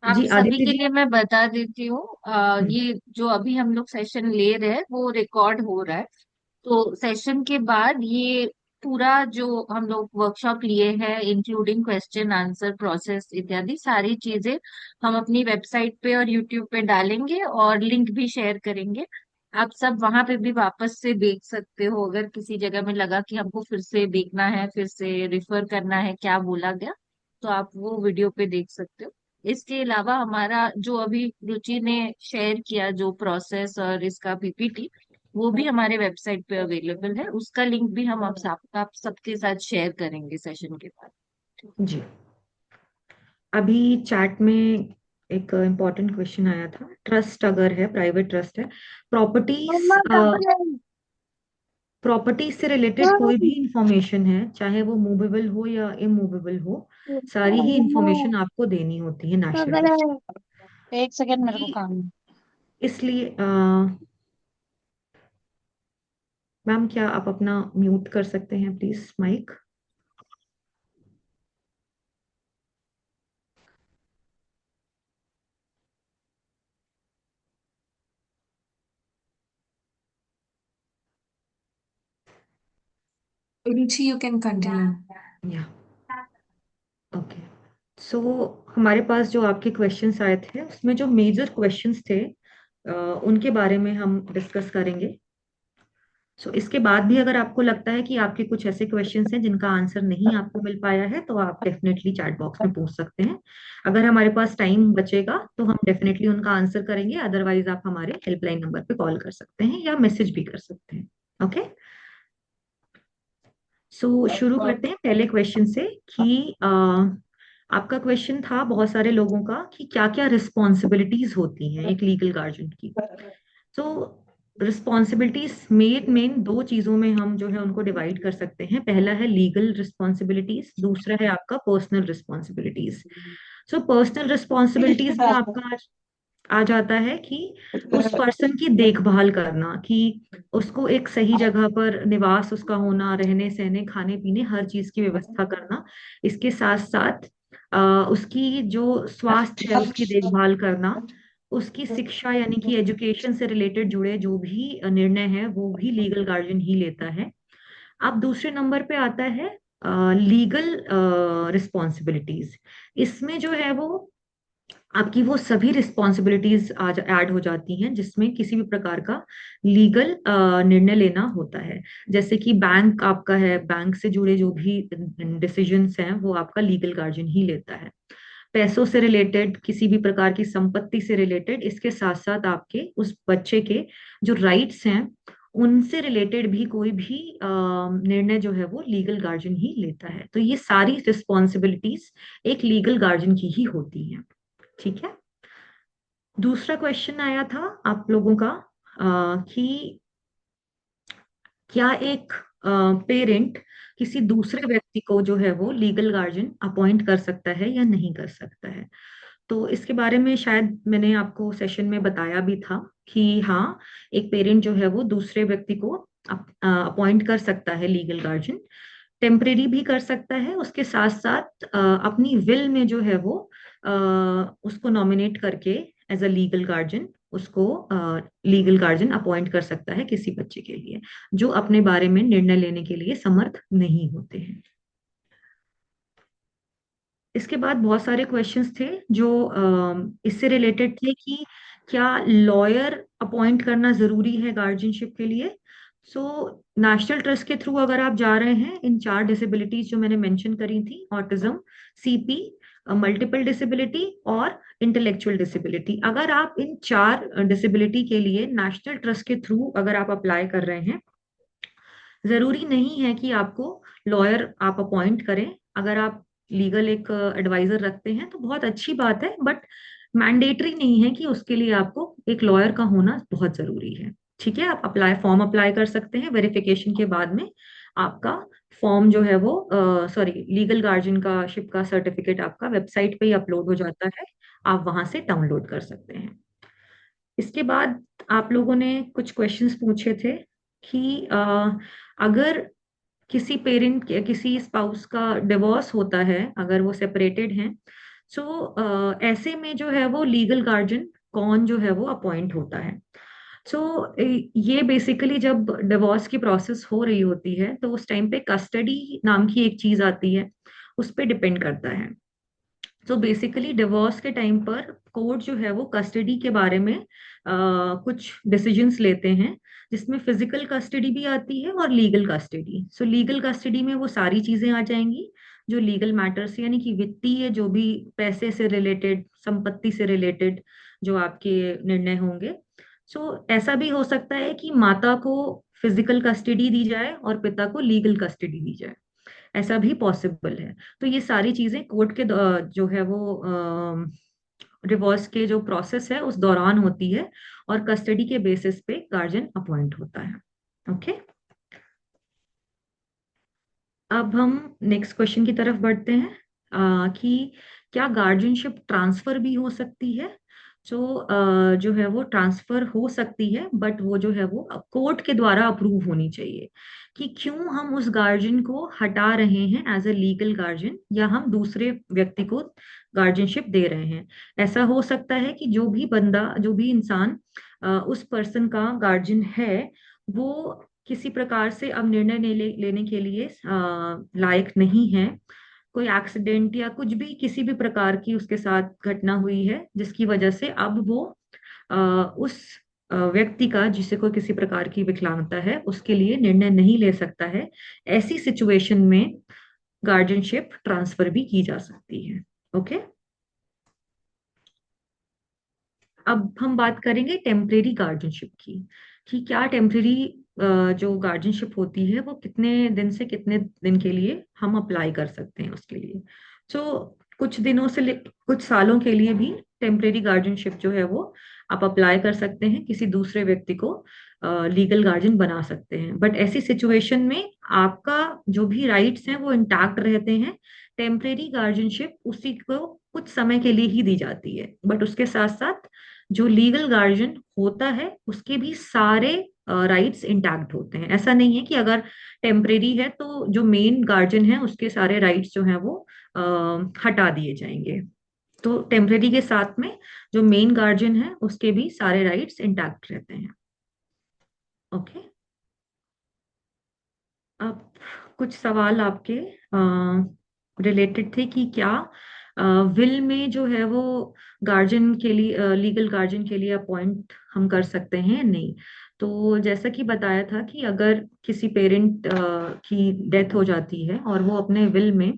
आप जी सभी आदित्य के जी। लिए मैं बता देती हूँ, हम्म, ये जो अभी हम लोग सेशन ले रहे हैं वो रिकॉर्ड हो रहा है। तो सेशन के बाद ये पूरा जो हम लोग वर्कशॉप लिए हैं, इंक्लूडिंग क्वेश्चन आंसर प्रोसेस इत्यादि सारी चीजें, हम अपनी वेबसाइट पे और यूट्यूब पे डालेंगे और लिंक भी शेयर करेंगे। आप सब वहां पे भी वापस से देख सकते हो, अगर किसी जगह में लगा कि हमको फिर से देखना है, फिर से रिफर करना है क्या बोला गया, तो आप वो वीडियो पे देख सकते हो। इसके अलावा हमारा जो अभी रुचि ने शेयर किया जो प्रोसेस और इसका पीपीटी, वो भी हमारे वेबसाइट पे अवेलेबल है। उसका लिंक भी हम आप सबके साथ शेयर करेंगे सेशन के बाद। जी अभी चैट में एक इम्पोर्टेंट क्वेश्चन आया था। ट्रस्ट अगर है, प्राइवेट ट्रस्ट है, प्रॉपर्टीज प्रॉपर्टीज से रिलेटेड कोई भी इंफॉर्मेशन है, चाहे वो मूवेबल हो या इमूवेबल हो, सारी ही इंफॉर्मेशन आपको देनी होती है नेशनल ट्रस्ट। एक सेकेंड मेरे को ये काम है। इसलिए मैम क्या आप अपना म्यूट कर सकते हैं please mic? Ruchi, you can continue. या ओके। सो हमारे पास जो आपके क्वेश्चंस आए थे उसमें जो मेजर क्वेश्चंस थे उनके बारे में हम डिस्कस करेंगे। सो इसके बाद भी अगर आपको लगता है कि आपके कुछ ऐसे क्वेश्चंस हैं जिनका आंसर नहीं आपको मिल पाया है, तो आप डेफिनेटली चैट बॉक्स में पूछ सकते हैं। अगर हमारे पास टाइम बचेगा तो हम डेफिनेटली उनका आंसर करेंगे, अदरवाइज आप हमारे हेल्पलाइन नंबर पे कॉल कर सकते हैं या मैसेज भी कर सकते हैं। ओके, सो शुरू करते हैं पहले क्वेश्चन से कि आपका क्वेश्चन था बहुत सारे लोगों का कि क्या क्या रिस्पॉन्सिबिलिटीज होती हैं एक लीगल गार्जियन की। तो रिस्पॉन्सिबिलिटीज मेन दो चीजों में हम जो है उनको डिवाइड कर सकते हैं। पहला है लीगल रिस्पॉन्सिबिलिटीज, दूसरा है आपका personal responsibilities. So personal responsibilities में आपका आ जाता है कि उस पर्सन की देखभाल करना, कि उसको एक सही जगह पर निवास उसका होना, रहने सहने खाने पीने हर चीज की व्यवस्था करना। इसके साथ साथ उसकी जो स्वास्थ्य है उसकी देखभाल करना, उसकी शिक्षा यानी कि एजुकेशन से रिलेटेड जुड़े जो भी निर्णय है वो भी लीगल गार्जियन ही लेता है। अब दूसरे नंबर पे आता है लीगल रिस्पॉन्सिबिलिटीज। इसमें जो है वो आपकी वो सभी रिस्पॉन्सिबिलिटीज आज ऐड हो जाती हैं जिसमें किसी भी प्रकार का लीगल निर्णय लेना होता है। जैसे कि बैंक आपका है, बैंक से जुड़े जो भी डिसीजंस हैं वो आपका लीगल गार्जियन ही लेता है। पैसों से रिलेटेड, किसी भी प्रकार की संपत्ति से रिलेटेड, इसके साथ साथ आपके उस बच्चे के जो राइट्स हैं उनसे रिलेटेड भी कोई भी निर्णय जो है वो लीगल गार्जियन ही लेता है। तो ये सारी रिस्पॉन्सिबिलिटीज एक लीगल गार्जियन की ही होती हैं। ठीक है। दूसरा क्वेश्चन आया था आप लोगों का कि क्या एक पेरेंट किसी दूसरे व्यक्ति को जो है वो लीगल गार्जियन अपॉइंट कर सकता है या नहीं कर सकता है। तो इसके बारे में शायद मैंने आपको सेशन में बताया भी था कि हाँ, एक पेरेंट जो है वो दूसरे व्यक्ति को अपॉइंट कर सकता है लीगल गार्जियन। टेम्परेरी भी कर सकता है, उसके साथ साथ अपनी विल में जो है वो उसको नॉमिनेट करके एज अ लीगल गार्जियन उसको लीगल गार्जियन अपॉइंट कर सकता है किसी बच्चे के लिए जो अपने बारे में निर्णय लेने के लिए समर्थ नहीं होते हैं। इसके बाद बहुत सारे क्वेश्चंस थे जो इससे रिलेटेड थे कि क्या लॉयर अपॉइंट करना जरूरी है गार्जियनशिप के लिए। सो नेशनल ट्रस्ट के थ्रू अगर आप जा रहे हैं, इन 4 डिसेबिलिटीज जो मैंने मेंशन करी थी, ऑटिज्म, सीपी, मल्टीपल डिसेबिलिटी और इंटेलेक्चुअल डिसेबिलिटी, अगर आप इन 4 डिसेबिलिटी के लिए नेशनल ट्रस्ट के थ्रू अगर आप अप्लाई कर रहे हैं, जरूरी नहीं है कि आपको लॉयर आप अपॉइंट करें। अगर आप लीगल एक एडवाइजर रखते हैं तो बहुत अच्छी बात है, बट मैंडेटरी नहीं है कि उसके लिए आपको एक लॉयर का होना बहुत जरूरी है। ठीक है, आप फॉर्म अप्लाई कर सकते हैं, वेरिफिकेशन के बाद में आपका फॉर्म जो है वो सॉरी लीगल गार्जियन का शिप का सर्टिफिकेट आपका वेबसाइट पे ही अपलोड हो जाता है, आप वहां से डाउनलोड कर सकते हैं। इसके बाद आप लोगों ने कुछ क्वेश्चंस पूछे थे कि अगर किसी पेरेंट किसी स्पाउस का डिवोर्स होता है, अगर वो सेपरेटेड हैं, तो ऐसे में जो है वो लीगल गार्जियन कौन जो है वो अपॉइंट होता है। सो ये बेसिकली जब डिवोर्स की प्रोसेस हो रही होती है तो उस टाइम पे कस्टडी नाम की एक चीज आती है, उस पर डिपेंड करता है। तो बेसिकली डिवोर्स के टाइम पर कोर्ट जो है वो कस्टडी के बारे में कुछ डिसीजंस लेते हैं, जिसमें फिजिकल कस्टडी भी आती है और लीगल कस्टडी। सो लीगल कस्टडी में वो सारी चीजें आ जाएंगी जो लीगल मैटर्स, यानी कि वित्तीय जो भी पैसे से रिलेटेड, संपत्ति से रिलेटेड जो आपके निर्णय होंगे। सो ऐसा भी हो सकता है कि माता को फिजिकल कस्टडी दी जाए और पिता को लीगल कस्टडी दी जाए, ऐसा भी पॉसिबल है। तो ये सारी चीजें कोर्ट के जो है वो डिवोर्स के जो प्रोसेस है उस दौरान होती है, और कस्टडी के बेसिस पे गार्जियन अपॉइंट होता है। ओके, अब हम नेक्स्ट क्वेश्चन की तरफ बढ़ते हैं कि क्या गार्जियनशिप ट्रांसफर भी हो सकती है। जो जो है वो ट्रांसफर हो सकती है, बट वो जो है वो कोर्ट के द्वारा अप्रूव होनी चाहिए कि क्यों हम उस गार्जियन को हटा रहे हैं एज ए लीगल गार्जियन, या हम दूसरे व्यक्ति को गार्जियनशिप दे रहे हैं। ऐसा हो सकता है कि जो भी बंदा, जो भी इंसान उस पर्सन का गार्जियन है, वो किसी प्रकार से अब निर्णय लेने के लिए लायक नहीं है। कोई एक्सीडेंट या कुछ भी, किसी भी प्रकार की उसके साथ घटना हुई है जिसकी वजह से अब वो उस व्यक्ति का, जिसे कोई किसी प्रकार की विकलांगता है, उसके लिए निर्णय नहीं ले सकता है। ऐसी सिचुएशन में गार्जियनशिप ट्रांसफर भी की जा सकती है। ओके, अब हम बात करेंगे टेम्परेरी गार्जियनशिप की, कि क्या टेम्परेरी जो गार्जियनशिप होती है वो कितने दिन से कितने दिन के लिए हम अप्लाई कर सकते हैं उसके लिए। तो कुछ दिनों से कुछ सालों के लिए भी टेम्परेरी गार्जियनशिप जो है वो आप अप्लाई कर सकते हैं, किसी दूसरे व्यक्ति को लीगल गार्जियन बना सकते हैं। बट ऐसी सिचुएशन में आपका जो भी राइट्स हैं वो इंटैक्ट रहते हैं। टेम्परेरी गार्जियनशिप उसी को कुछ समय के लिए ही दी जाती है, बट उसके साथ साथ जो लीगल गार्जियन होता है उसके भी सारे राइट्स इंटैक्ट होते हैं। ऐसा नहीं है कि अगर टेम्परेरी है तो जो मेन गार्जियन है उसके सारे राइट्स जो हैं वो हटा दिए जाएंगे। तो टेम्परेरी के साथ में जो मेन गार्जियन है उसके भी सारे राइट्स इंटैक्ट रहते हैं। ओके, अब कुछ सवाल आपके रिलेटेड थे कि क्या विल में जो है वो गार्जियन के लिए, लीगल गार्जियन के लिए अपॉइंट हम कर सकते हैं या नहीं। तो जैसा कि बताया था कि अगर किसी पेरेंट की डेथ हो जाती है और वो अपने विल में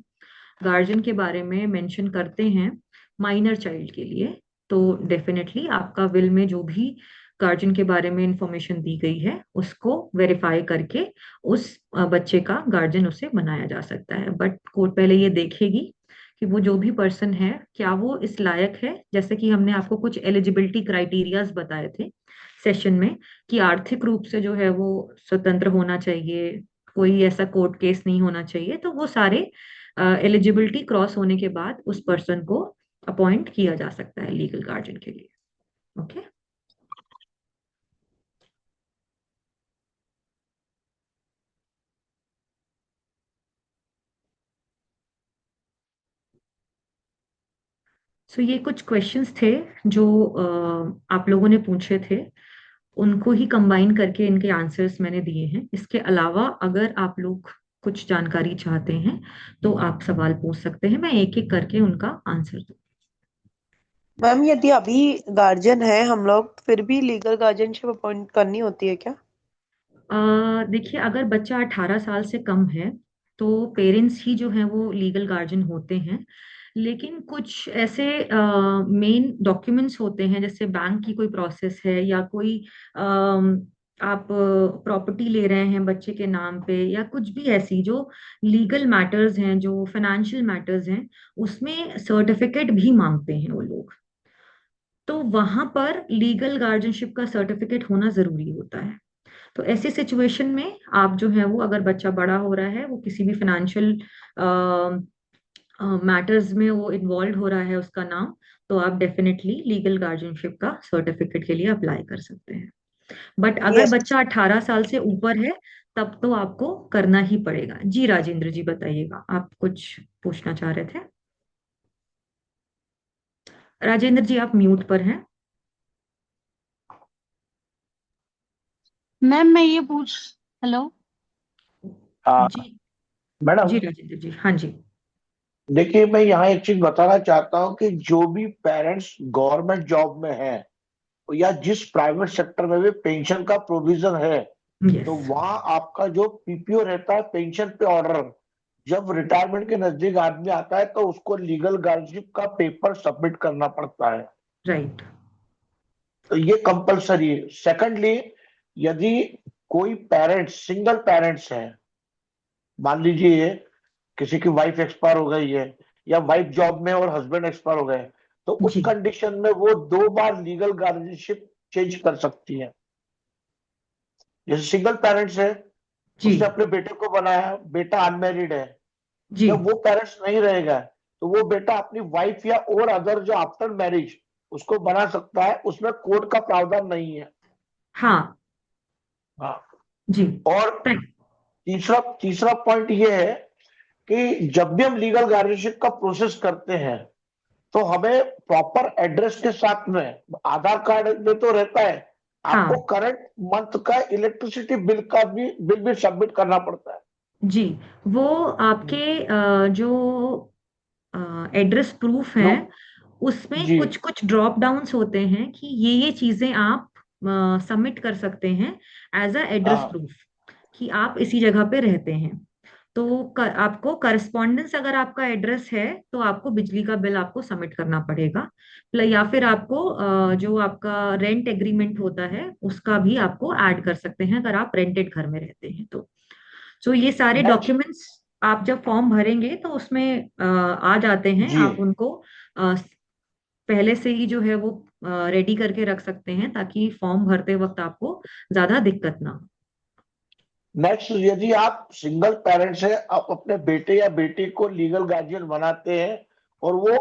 गार्जियन के बारे में मेंशन करते हैं माइनर चाइल्ड के लिए, तो डेफिनेटली आपका विल में जो भी गार्जियन के बारे में इंफॉर्मेशन दी गई है उसको वेरीफाई करके उस बच्चे का गार्जियन उसे बनाया जा सकता है। बट कोर्ट पहले ये देखेगी कि वो जो भी पर्सन है क्या वो इस लायक है, जैसे कि हमने आपको कुछ एलिजिबिलिटी क्राइटेरियाज बताए थे सेशन में, कि आर्थिक रूप से जो है वो स्वतंत्र होना चाहिए, कोई ऐसा कोर्ट केस नहीं होना चाहिए। तो वो सारे एलिजिबिलिटी क्रॉस होने के बाद उस पर्सन को अपॉइंट किया जा सकता है लीगल गार्जियन के लिए। ओके, सो ये कुछ क्वेश्चंस थे जो आप लोगों ने पूछे थे, उनको ही कंबाइन करके इनके आंसर्स मैंने दिए हैं। इसके अलावा अगर आप लोग कुछ जानकारी चाहते हैं तो आप सवाल पूछ सकते हैं, मैं एक एक करके उनका आंसर दूँ। मैम यदि अभी गार्जियन है हम लोग, फिर भी लीगल गार्जियनशिप अपॉइंट करनी होती है क्या? देखिए, अगर बच्चा 18 साल से कम है तो पेरेंट्स ही जो हैं वो लीगल गार्जियन होते हैं। लेकिन कुछ ऐसे मेन डॉक्यूमेंट्स होते हैं, जैसे बैंक की कोई प्रोसेस है या कोई आप प्रॉपर्टी ले रहे हैं बच्चे के नाम पे, या कुछ भी ऐसी जो लीगल मैटर्स हैं, जो फाइनेंशियल मैटर्स हैं, उसमें सर्टिफिकेट भी मांगते हैं वो लोग। तो वहां पर लीगल गार्जियनशिप का सर्टिफिकेट होना जरूरी होता है। तो ऐसी सिचुएशन में आप जो है वो, अगर बच्चा बड़ा हो रहा है, वो किसी भी फाइनेंशियल मैटर्स में वो इन्वॉल्व हो रहा है उसका नाम, तो आप डेफिनेटली लीगल गार्जियनशिप का सर्टिफिकेट के लिए अप्लाई कर सकते हैं। बट अगर यस। बच्चा 18 साल से ऊपर है तब तो आपको करना ही पड़ेगा। जी राजेंद्र जी बताइएगा, आप कुछ पूछना चाह रहे थे। राजेंद्र जी आप म्यूट पर हैं। मैम मैं ये पूछ हेलो। हाँ जी मैडम, जी राजेंद्र जी, हाँ जी। देखिए मैं यहाँ एक चीज बताना चाहता हूँ कि जो भी पेरेंट्स गवर्नमेंट जॉब में हैं या जिस प्राइवेट सेक्टर में भी पेंशन का प्रोविजन है, तो यस। वहाँ आपका जो पीपीओ रहता है, पेंशन पे ऑर्डर, जब रिटायरमेंट के नजदीक आदमी आता है तो उसको लीगल गार्डियनशिप का पेपर सबमिट करना पड़ता है। राइट। तो ये कंपलसरी है। सेकंडली, यदि कोई पेरेंट्स सिंगल पेरेंट्स है, मान लीजिए किसी की वाइफ एक्सपायर हो गई है या वाइफ जॉब में और हस्बैंड एक्सपायर हो गए, तो उस जी कंडीशन में वो 2 बार लीगल गार्डियनशिप चेंज कर सकती है। जैसे सिंगल पेरेंट्स है, जी उसने अपने बेटे को बनाया, बेटा अनमेरिड है, जी। जब वो पेरेंट्स नहीं रहेगा तो वो बेटा अपनी वाइफ या और अदर जो आफ्टर मैरिज उसको बना सकता है, उसमें कोर्ट का प्रावधान नहीं है। हाँ हाँ। जी। और thank- तीसरा तीसरा पॉइंट ये है कि जब भी हम लीगल गार्डियनशिप का प्रोसेस करते हैं तो हमें प्रॉपर एड्रेस के साथ में, आधार कार्ड में तो रहता है, आपको हाँ करंट मंथ का इलेक्ट्रिसिटी बिल भी सबमिट करना पड़ता है। जी। वो आपके जो एड्रेस प्रूफ है, नो। उसमें जी। कुछ कुछ ड्रॉप डाउन्स होते हैं कि ये चीजें आप सबमिट कर सकते हैं एज अ एड्रेस हाँ। प्रूफ कि आप इसी जगह पे रहते हैं। तो आपको करस्पॉन्डेंस, अगर आपका एड्रेस है तो आपको बिजली का बिल आपको सबमिट करना पड़ेगा। या फिर आपको जो आपका रेंट एग्रीमेंट होता है उसका भी आपको ऐड कर सकते हैं अगर आप रेंटेड घर में रहते हैं तो। तो ये सारे नेक्स्ट। डॉक्यूमेंट्स आप जब फॉर्म भरेंगे तो उसमें आ जाते हैं, जी। आप उनको अ, पहले से ही जो है वो रेडी करके रख सकते हैं ताकि फॉर्म भरते वक्त आपको ज्यादा दिक्कत ना हो। नेक्स्ट, यदि आप सिंगल पेरेंट्स हैं, आप अपने बेटे या बेटी को लीगल गार्जियन बनाते हैं और वो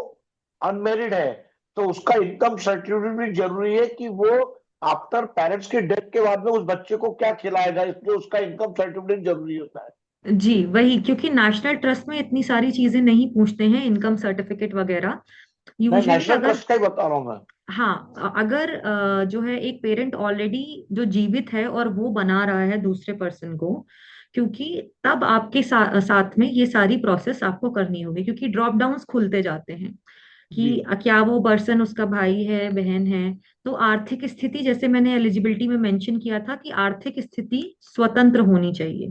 अनमेरिड है, तो उसका इनकम सर्टिफिकेट भी जरूरी है कि वो आफ्टर पेरेंट्स के डेथ के बाद में उस बच्चे को क्या खिलाएगा, इसलिए उसका इनकम सर्टिफिकेट जरूरी होता है। जी वही, क्योंकि नेशनल ट्रस्ट में इतनी सारी चीजें नहीं पूछते हैं, इनकम सर्टिफिकेट वगैरह। मैं यूजुअली नेशनल अगर, ट्रस्ट का ही बता रहा हूँ मैं। हाँ, अगर जो है एक पेरेंट ऑलरेडी जो जीवित है और वो बना रहा है दूसरे पर्सन को, क्योंकि तब आपके साथ में ये सारी प्रोसेस आपको करनी होगी, क्योंकि ड्रॉप डाउन्स खुलते जाते हैं जी। कि क्या वो पर्सन उसका भाई है, बहन है। तो आर्थिक स्थिति, जैसे मैंने एलिजिबिलिटी में मेंशन किया था कि आर्थिक स्थिति स्वतंत्र होनी चाहिए।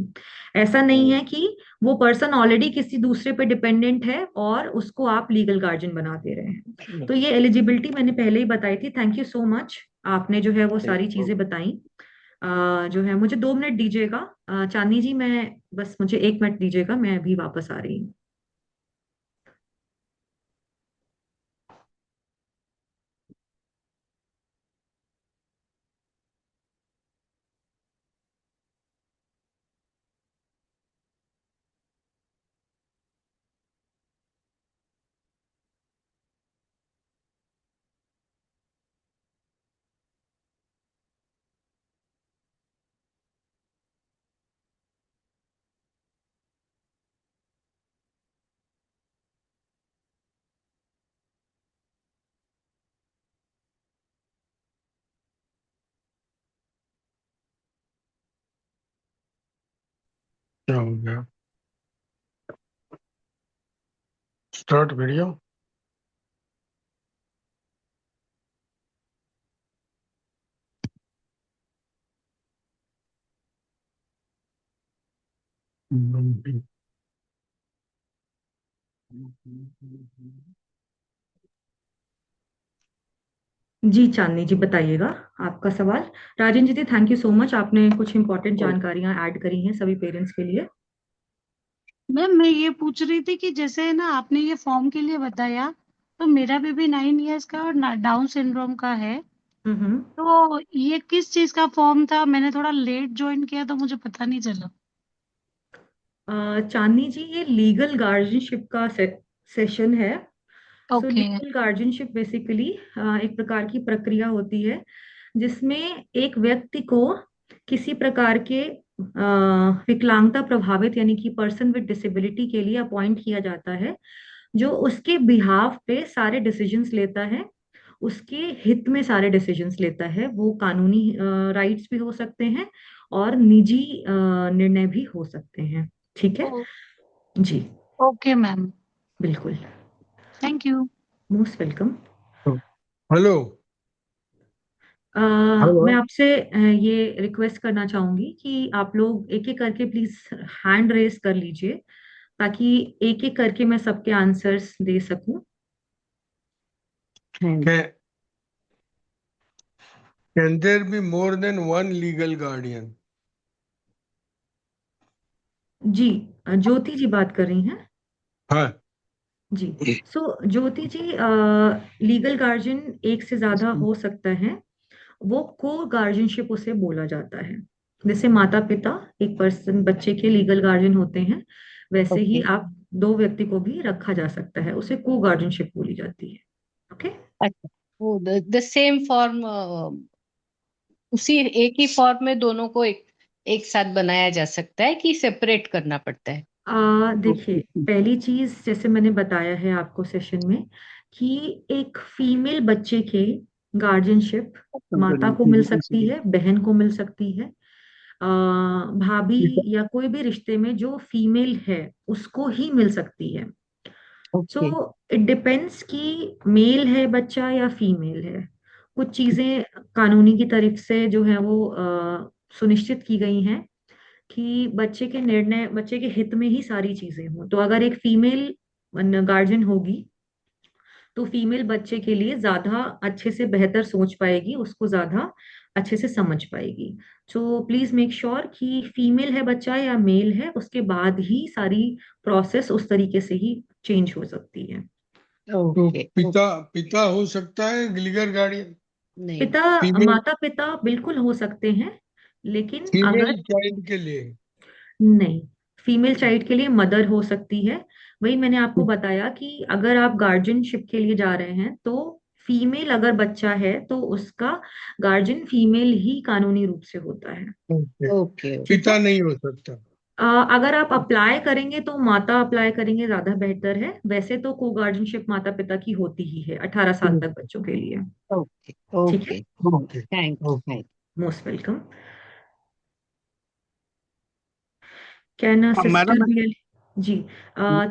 ऐसा नहीं है कि वो पर्सन ऑलरेडी किसी दूसरे पे डिपेंडेंट है और उसको आप लीगल गार्जियन बना दे रहे हैं। तो ये एलिजिबिलिटी मैंने पहले ही बताई थी। थैंक यू सो मच, आपने जो है वो सारी चीजें बताई। जो है मुझे 2 मिनट दीजिएगा। चांदनी जी, मैं बस मुझे 1 मिनट दीजिएगा, मैं अभी वापस आ रही हूँ। क्या हो गया? Start video. जी चांदनी जी बताइएगा आपका सवाल। Rajendra ji, thank you so much, आपने कुछ इंपॉर्टेंट जानकारियां ऐड करी हैं सभी पेरेंट्स के लिए। मैम मैं ये पूछ रही थी कि जैसे ना आपने ये फॉर्म के लिए बताया, तो मेरा बेबी 9 इयर्स का और डाउन सिंड्रोम का है, हम्म। तो ये किस चीज का फॉर्म था? मैंने थोड़ा लेट ज्वाइन किया तो मुझे पता नहीं चला। चांदनी जी, ये लीगल गार्जियनशिप का सेशन है। So okay. Legal guardianship basically एक प्रकार की प्रक्रिया होती है जिसमें एक व्यक्ति को किसी प्रकार के विकलांगता प्रभावित यानी कि पर्सन विद डिसेबिलिटी के लिए अपॉइंट किया जाता है, जो उसके बिहाफ पे सारे डिसीजंस लेता है, उसके हित में सारे डिसीजंस लेता है। वो कानूनी राइट्स भी हो सकते हैं और निजी निर्णय भी हो सकते हैं। ठीक है जी। ओके मैम, बिल्कुल। Thank you. Most welcome. Hello. मैं हेलो। आपसे ये रिक्वेस्ट करना चाहूंगी कि आप लोग एक एक करके प्लीज हैंड रेस कर लीजिए, ताकि एक एक करके मैं सबके आंसर्स दे सकूं। Can there be more than one legal guardian? जी, ज्योति जी बात कर रही हैं। हाँ। जी। सो ज्योति जी, लीगल गार्जियन एक से ज्यादा हो सकता है। वो को गार्जियनशिप उसे बोला जाता है। जैसे माता पिता एक पर्सन बच्चे के लीगल गार्जियन होते हैं, वैसे ही ओके। आप दो व्यक्ति को भी रखा जा सकता है, उसे को गार्जियनशिप बोली जाती है। ओके। अच्छा, वो द सेम फॉर्म, उसी एक ही फॉर्म में दोनों को एक एक साथ बनाया जा सकता है कि सेपरेट करना पड़ता है? देखिए, पहली चीज जैसे मैंने बताया है आपको सेशन में कि एक फीमेल बच्चे के गार्जियनशिप माता को मिल सकती है, बहन को मिल सकती है, भाभी या कोई भी रिश्ते में जो फीमेल है उसको ही मिल सकती है। So okay. इट डिपेंड्स कि मेल है बच्चा या फीमेल है। कुछ चीजें कानूनी की तरफ से जो है वो सुनिश्चित की गई हैं कि बच्चे के निर्णय, बच्चे के हित में ही सारी चीजें हों। तो अगर एक फीमेल गार्जियन होगी तो फीमेल बच्चे के लिए ज्यादा अच्छे से बेहतर सोच पाएगी, उसको ज्यादा अच्छे से समझ पाएगी। सो प्लीज मेक श्योर कि फीमेल है बच्चा या मेल है, उसके बाद ही सारी प्रोसेस उस तरीके से ही चेंज हो सकती है। तो ओके। पिता पिता हो सकता है लीगल गार्डियन? नहीं। पिता, फीमेल माता पिता बिल्कुल हो सकते हैं, लेकिन अगर फीमेल चाइल्ड के लिए? नहीं, फीमेल चाइल्ड के लिए मदर हो सकती है। वही मैंने आपको बताया कि अगर आप गार्जियनशिप के लिए जा रहे हैं तो फीमेल अगर बच्चा है तो उसका गार्जियन फीमेल ही कानूनी रूप से होता है। ओके। ओके। ठीक है। पिता नहीं हो सकता? अगर आप अप्लाई करेंगे तो माता अप्लाई करेंगे, ज्यादा बेहतर है। वैसे तो को गार्जियनशिप माता पिता की होती ही है 18 साल तक बच्चों के लिए। ओके। ठीक है। Okay. Okay. Thank okay. Thank most welcome. Can sister madam. B जी,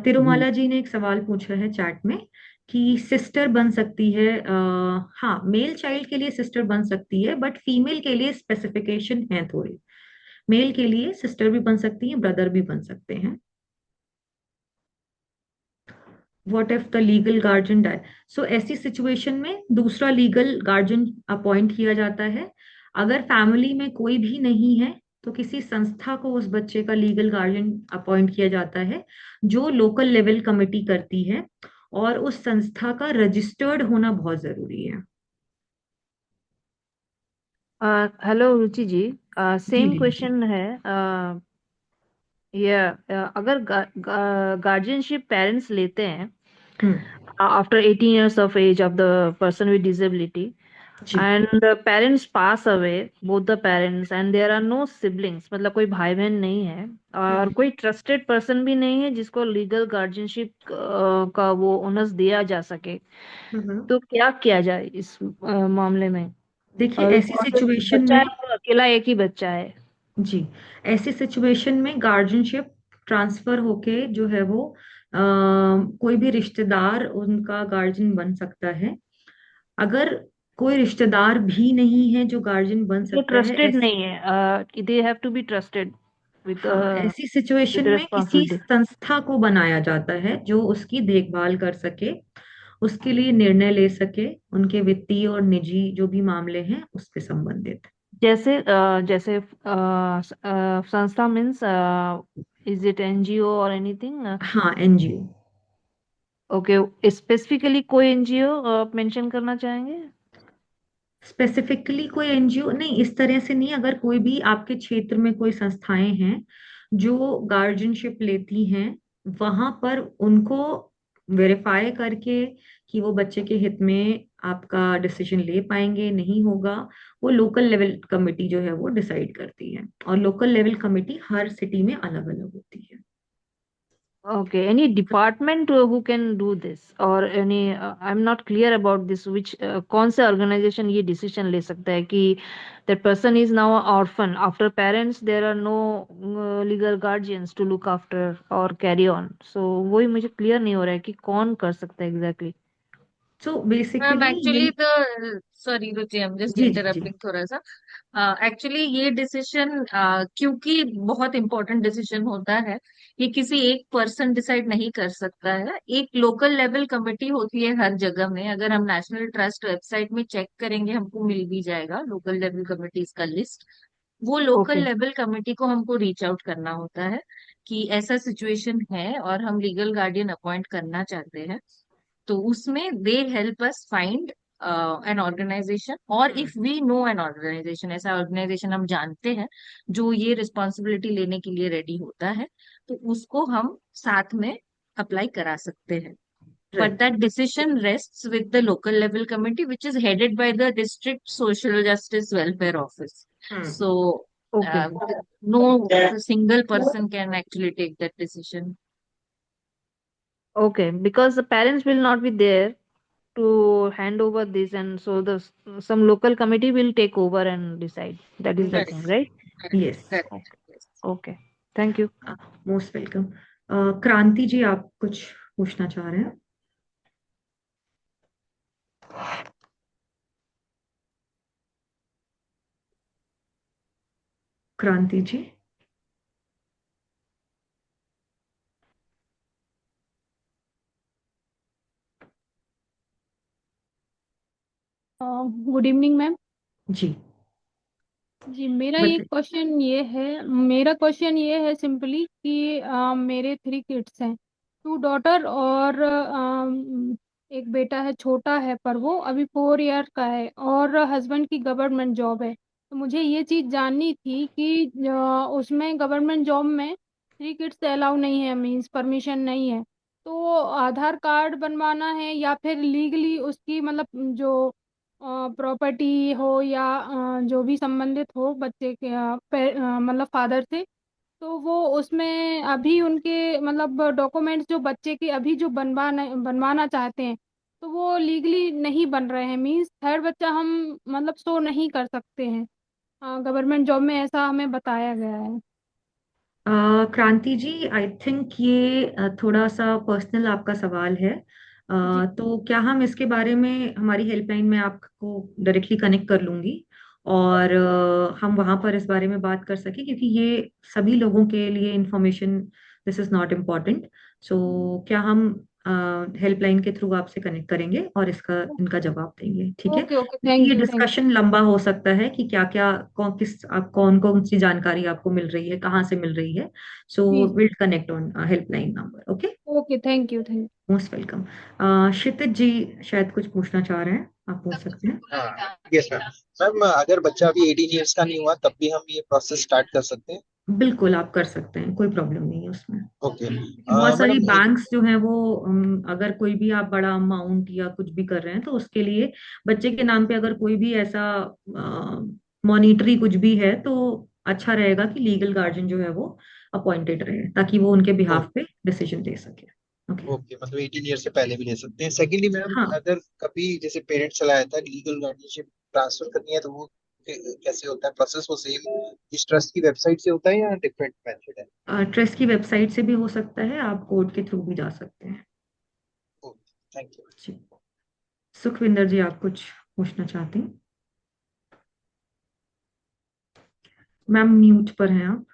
तिरुमाला जी ने एक सवाल पूछा है चैट में कि सिस्टर बन सकती है। हाँ, मेल चाइल्ड के लिए सिस्टर बन सकती है, बट फीमेल के लिए स्पेसिफिकेशन है थोड़ी। मेल के लिए सिस्टर भी बन सकती है, ब्रदर भी बन सकते हैं। What if the legal guardian die? So ऐसी सिचुएशन में दूसरा लीगल गार्जियन अपॉइंट किया जाता है। अगर फैमिली में कोई भी नहीं है तो किसी संस्था को उस बच्चे का लीगल गार्जियन अपॉइंट किया जाता है, जो लोकल लेवल कमिटी करती है, और उस संस्था का रजिस्टर्ड होना बहुत जरूरी है। हेलो रुचि जी, जी सेम लीला जी। क्वेश्चन है। ये अगर गार्जियनशिप पेरेंट्स लेते हैं hmm. After 18 years of age of the person with disability, जी। and the parents pass away, both the parents, and there are no siblings, मतलब कोई भाई बहन नहीं है और कोई ट्रस्टेड पर्सन भी नहीं है जिसको लीगल गार्जियनशिप का वो ओनर्स दिया जा सके, हम्म। तो क्या किया जाए इस मामले में? देखिए, ऐसी और जो सिचुएशन बच्चा में, है वो अकेला एक ही बच्चा है। जी, ऐसी सिचुएशन में गार्जियनशिप ट्रांसफर होके जो है वो कोई भी रिश्तेदार उनका गार्जियन बन सकता है। अगर कोई रिश्तेदार भी नहीं है जो गार्जियन बन जो सकता है, ट्रस्टेड नहीं है, they have to be trusted with हाँ, ऐसी सिचुएशन विद में किसी रिस्पॉन्सिबिलिटी। संस्था को बनाया जाता है जो उसकी देखभाल कर सके, उसके लिए निर्णय ले सके, उनके वित्तीय और निजी जो भी मामले हैं उसके संबंधित। जैसे संस्था मीन्स, इज इट एनजीओ और एनीथिंग? हाँ, एनजीओ। ओके, स्पेसिफिकली कोई एनजीओ आप मेंशन करना चाहेंगे? स्पेसिफिकली कोई एनजीओ नहीं, इस तरह से नहीं। अगर कोई भी आपके क्षेत्र में कोई संस्थाएं हैं जो गार्जियनशिप लेती हैं, वहां पर उनको वेरीफाई करके कि वो बच्चे के हित में आपका डिसीजन ले पाएंगे नहीं होगा, वो लोकल लेवल कमेटी जो है वो डिसाइड करती है। और लोकल लेवल कमेटी हर सिटी में अलग अलग होती है। Okay, any department who can do this or any I'm not clear about this which कौन से organization ये decision ले सकता है कि that person is now an orphan after parents there are no legal guardians to look after or carry on, so वही मुझे clear नहीं हो रहा है कि कौन कर सकता है exactly। So ma'am basically actually ये, the sorry Ruchi, I am just जी जी जी, इंटरप्टिंग थोड़ा सा। एक्चुअली ये डिसीजन क्योंकि बहुत इंपॉर्टेंट डिसीजन होता है, ये किसी एक पर्सन डिसाइड नहीं कर सकता है। एक लोकल लेवल कमेटी होती है हर जगह में। अगर हम नेशनल ट्रस्ट वेबसाइट में चेक करेंगे हमको मिल भी जाएगा लोकल लेवल कमिटीज का लिस्ट। वो लोकल Okay, लेवल कमेटी को हमको रीच आउट करना होता है कि ऐसा सिचुएशन है और हम लीगल गार्डियन अपॉइंट करना चाहते हैं। तो उसमें they help us find an organization, और if we know an organization, ऐसा ऑर्गेनाइजेशन हम जानते हैं जो ये रिस्पॉन्सिबिलिटी लेने के लिए रेडी होता है, तो उसको हम साथ में अप्लाई करा सकते हैं। But right. That decision rests with the local level committee which is headed by the district social justice welfare office. So okay, no single person can actually take that decision. okay, because the parents will not be there to hand over this, and so the some local committee will take over and decide. That is the Correct. thing, right? Yes, Correct. Okay, Yes. okay. Thank you. Most welcome. Kranti ji, आप कुछ पूछना चाह रहे हैं? Kranti ji. Good evening ma'am. जी जी बताइए। मेरा क्वेश्चन ये है सिंपली कि मेरे 3 किड्स हैं, 2 डॉटर और एक बेटा है, छोटा है पर वो अभी 4 ईयर का है, और हस्बैंड की गवर्नमेंट जॉब है। तो मुझे ये चीज़ जाननी थी कि उसमें गवर्नमेंट जॉब में 3 किड्स अलाउ नहीं है, मीन्स परमिशन नहीं है। तो आधार कार्ड बनवाना है या फिर लीगली उसकी मतलब जो प्रॉपर्टी हो या जो भी संबंधित हो बच्चे के मतलब फादर से, तो वो उसमें अभी उनके मतलब डॉक्यूमेंट्स जो बच्चे के अभी जो बनवाना चाहते हैं, तो वो लीगली नहीं बन रहे हैं। मीन्स थर्ड बच्चा हम मतलब शो नहीं कर सकते हैं गवर्नमेंट जॉब में, ऐसा हमें बताया गया है। क्रांति जी, आई थिंक ये थोड़ा सा पर्सनल आपका सवाल है। जी तो क्या हम इसके बारे में, हमारी हेल्पलाइन में आपको डायरेक्टली कनेक्ट कर लूंगी और हम वहां पर इस बारे में बात कर सके, क्योंकि ये सभी लोगों के लिए information, this is not important. So क्या हम हेल्पलाइन के थ्रू आपसे कनेक्ट करेंगे और इनका जवाब देंगे, ठीक है? ओके ओके, क्योंकि थैंक ये यू थैंक डिस्कशन लंबा हो सकता है कि क्या क्या कौन कौन सी जानकारी आपको मिल रही है, कहाँ से मिल रही है। So you. Will connect on helpline number. Okay, okay, thank you thank most welcome. Kshitij ji शायद कुछ पूछना चाह रहे हैं, आप पूछ सकते हैं। हाँ यस मैम। मैम अगर बच्चा अभी 18 ईयर्स का नहीं हुआ तब भी हम ये प्रोसेस स्टार्ट कर सकते हैं? बिल्कुल आप कर सकते हैं, कोई प्रॉब्लम नहीं है उसमें। ओके बहुत सारी मैडम बैंक्स जो हैं वो अगर कोई भी आप बड़ा अमाउंट या कुछ भी कर रहे हैं तो उसके लिए बच्चे के नाम पे अगर कोई भी ऐसा मॉनिटरी कुछ भी है तो अच्छा रहेगा कि लीगल गार्जियन जो है वो अपॉइंटेड रहे, ताकि वो उनके बिहाफ पे डिसीजन दे सके। ओके। ओके मतलब 18 ईयर से पहले भी ले सकते हैं। सेकेंडली मैम हाँ, अगर कभी जैसे पेरेंट्स चला जाता है, लीगल गार्डियनशिप ट्रांसफर करनी है तो वो कैसे होता है प्रोसेस? वो सेम इस ट्रस्ट की वेबसाइट से होता है या डिफरेंट मेथड है? ट्रस्ट की वेबसाइट से भी हो सकता है, आप कोर्ट के थ्रू भी जा सकते हैं। Thank you. जी, सुखविंदर जी आप कुछ पूछना चाहते हैं? मैम म्यूट पर हैं आप।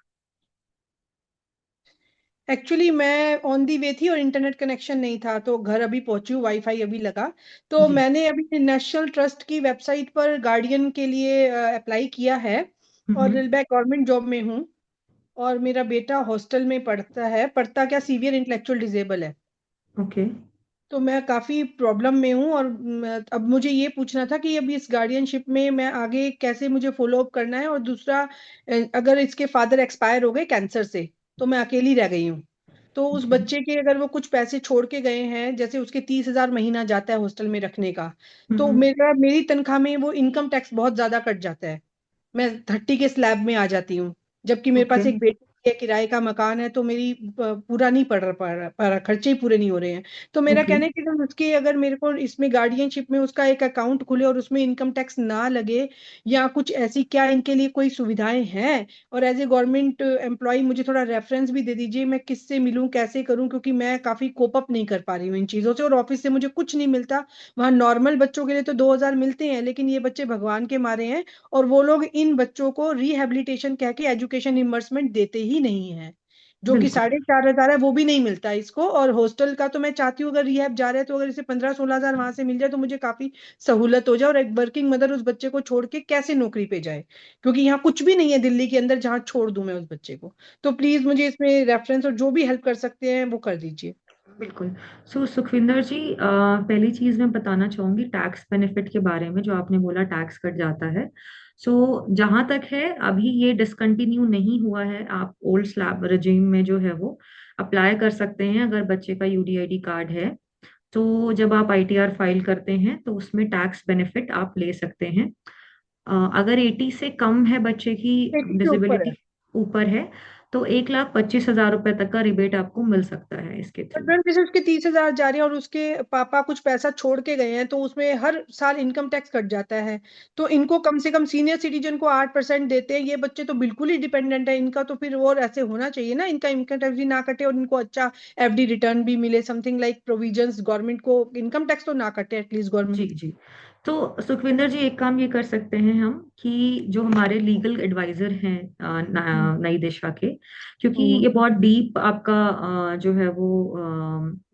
एक्चुअली मैं ऑन दी वे थी और इंटरनेट कनेक्शन नहीं था, तो घर अभी पहुंची हूँ, वाईफाई अभी लगा। तो जी। मैंने अभी नेशनल ट्रस्ट की वेबसाइट पर गार्डियन के लिए अप्लाई किया है, और मैं गवर्नमेंट जॉब में हूँ, और मेरा बेटा हॉस्टल में पढ़ता क्या सीवियर इंटेलेक्चुअल डिसेबल है। ओके। तो मैं काफी प्रॉब्लम में हूँ। और अब मुझे ये पूछना था कि अब इस गार्डियनशिप में मैं आगे कैसे मुझे फॉलो अप करना है। और दूसरा, अगर इसके फादर एक्सपायर हो गए कैंसर से तो मैं अकेली रह गई हूँ। तो उस ओके। बच्चे के अगर वो कुछ पैसे छोड़ के गए हैं, जैसे उसके 30,000 महीना जाता है हॉस्टल में रखने का, तो मेरी तनख्वाह में वो इनकम टैक्स बहुत ज्यादा कट जाता है। मैं 30 के स्लैब में आ जाती हूँ। जबकि मेरे ओके। पास एक बेटी है, किराए का मकान है, तो मेरी पूरा नहीं पड़ रहा खर्चे ही पूरे नहीं हो रहे हैं। तो मेरा ओके। कहना है कि अगर उसके अगर मेरे को इसमें गार्डियनशिप में उसका एक अकाउंट खुले और उसमें इनकम टैक्स ना लगे, या कुछ ऐसी क्या इनके लिए कोई सुविधाएं हैं। और एज ए गवर्नमेंट एम्प्लॉय मुझे थोड़ा रेफरेंस भी दे दीजिए, मैं किससे मिलूं कैसे करूं, क्योंकि मैं काफी कोप अप नहीं कर पा रही हूँ इन चीजों से, और ऑफिस से मुझे कुछ नहीं मिलता। वहां नॉर्मल बच्चों के लिए तो 2,000 मिलते हैं, लेकिन ये बच्चे भगवान के मारे हैं। और वो लोग इन बच्चों को रिहेबिलिटेशन कह के एजुकेशन इमर्समेंट देते ही नहीं है, जो कि बिल्कुल। 4,500 है, वो भी नहीं मिलता है इसको। और हॉस्टल का तो मैं चाहती हूँ अगर रिहैब जा रहे हैं तो अगर इसे 15-16 हजार वहां से मिल जाए तो मुझे काफी सहूलत हो जाए। और एक वर्किंग मदर उस बच्चे को छोड़ के कैसे नौकरी पे जाए, क्योंकि यहाँ कुछ भी नहीं है दिल्ली के अंदर जहाँ छोड़ दूं मैं उस बच्चे को। तो प्लीज मुझे इसमें रेफरेंस और जो भी हेल्प कर सकते हैं वो कर दीजिए। बिल्कुल। सो सुखविंदर जी, पहली चीज मैं बताना चाहूंगी टैक्स बेनिफिट के बारे में, जो आपने बोला टैक्स कट जाता है। सो जहां तक है अभी ये डिसकंटिन्यू नहीं हुआ है, आप ओल्ड स्लैब रजीम में जो है वो अप्लाई कर सकते हैं अगर बच्चे का यूडीआईडी कार्ड है। तो जब आप आईटीआर फाइल करते हैं तो उसमें टैक्स बेनिफिट आप ले सकते हैं। अगर 80 से कम है बच्चे की 80 के ऊपर है। डिसेबिलिटी, ऊपर है, तो 1,25,000 रुपए तक का रिबेट आपको मिल सकता है इसके पर थ्रू। मैम जैसे उसके 30,000 जा रहे हैं और उसके पापा कुछ पैसा छोड़ के गए हैं, तो उसमें हर साल इनकम टैक्स कट जाता है। तो इनको कम से कम सीनियर सिटीजन को 8% देते हैं, ये बच्चे तो बिल्कुल ही डिपेंडेंट है इनका। तो फिर और ऐसे होना चाहिए ना, इनका इनकम टैक्स भी ना कटे और इनको अच्छा एफडी रिटर्न भी मिले, समथिंग लाइक प्रोविजंस, गवर्नमेंट को इनकम टैक्स तो ना कटे एटलीस्ट जी गवर्नमेंट। जी। तो सुखविंदर जी, एक काम ये कर सकते हैं हम कि जो हमारे लीगल एडवाइजर हैं नई दिशा के, क्योंकि ये बहुत डीप आपका जो है वो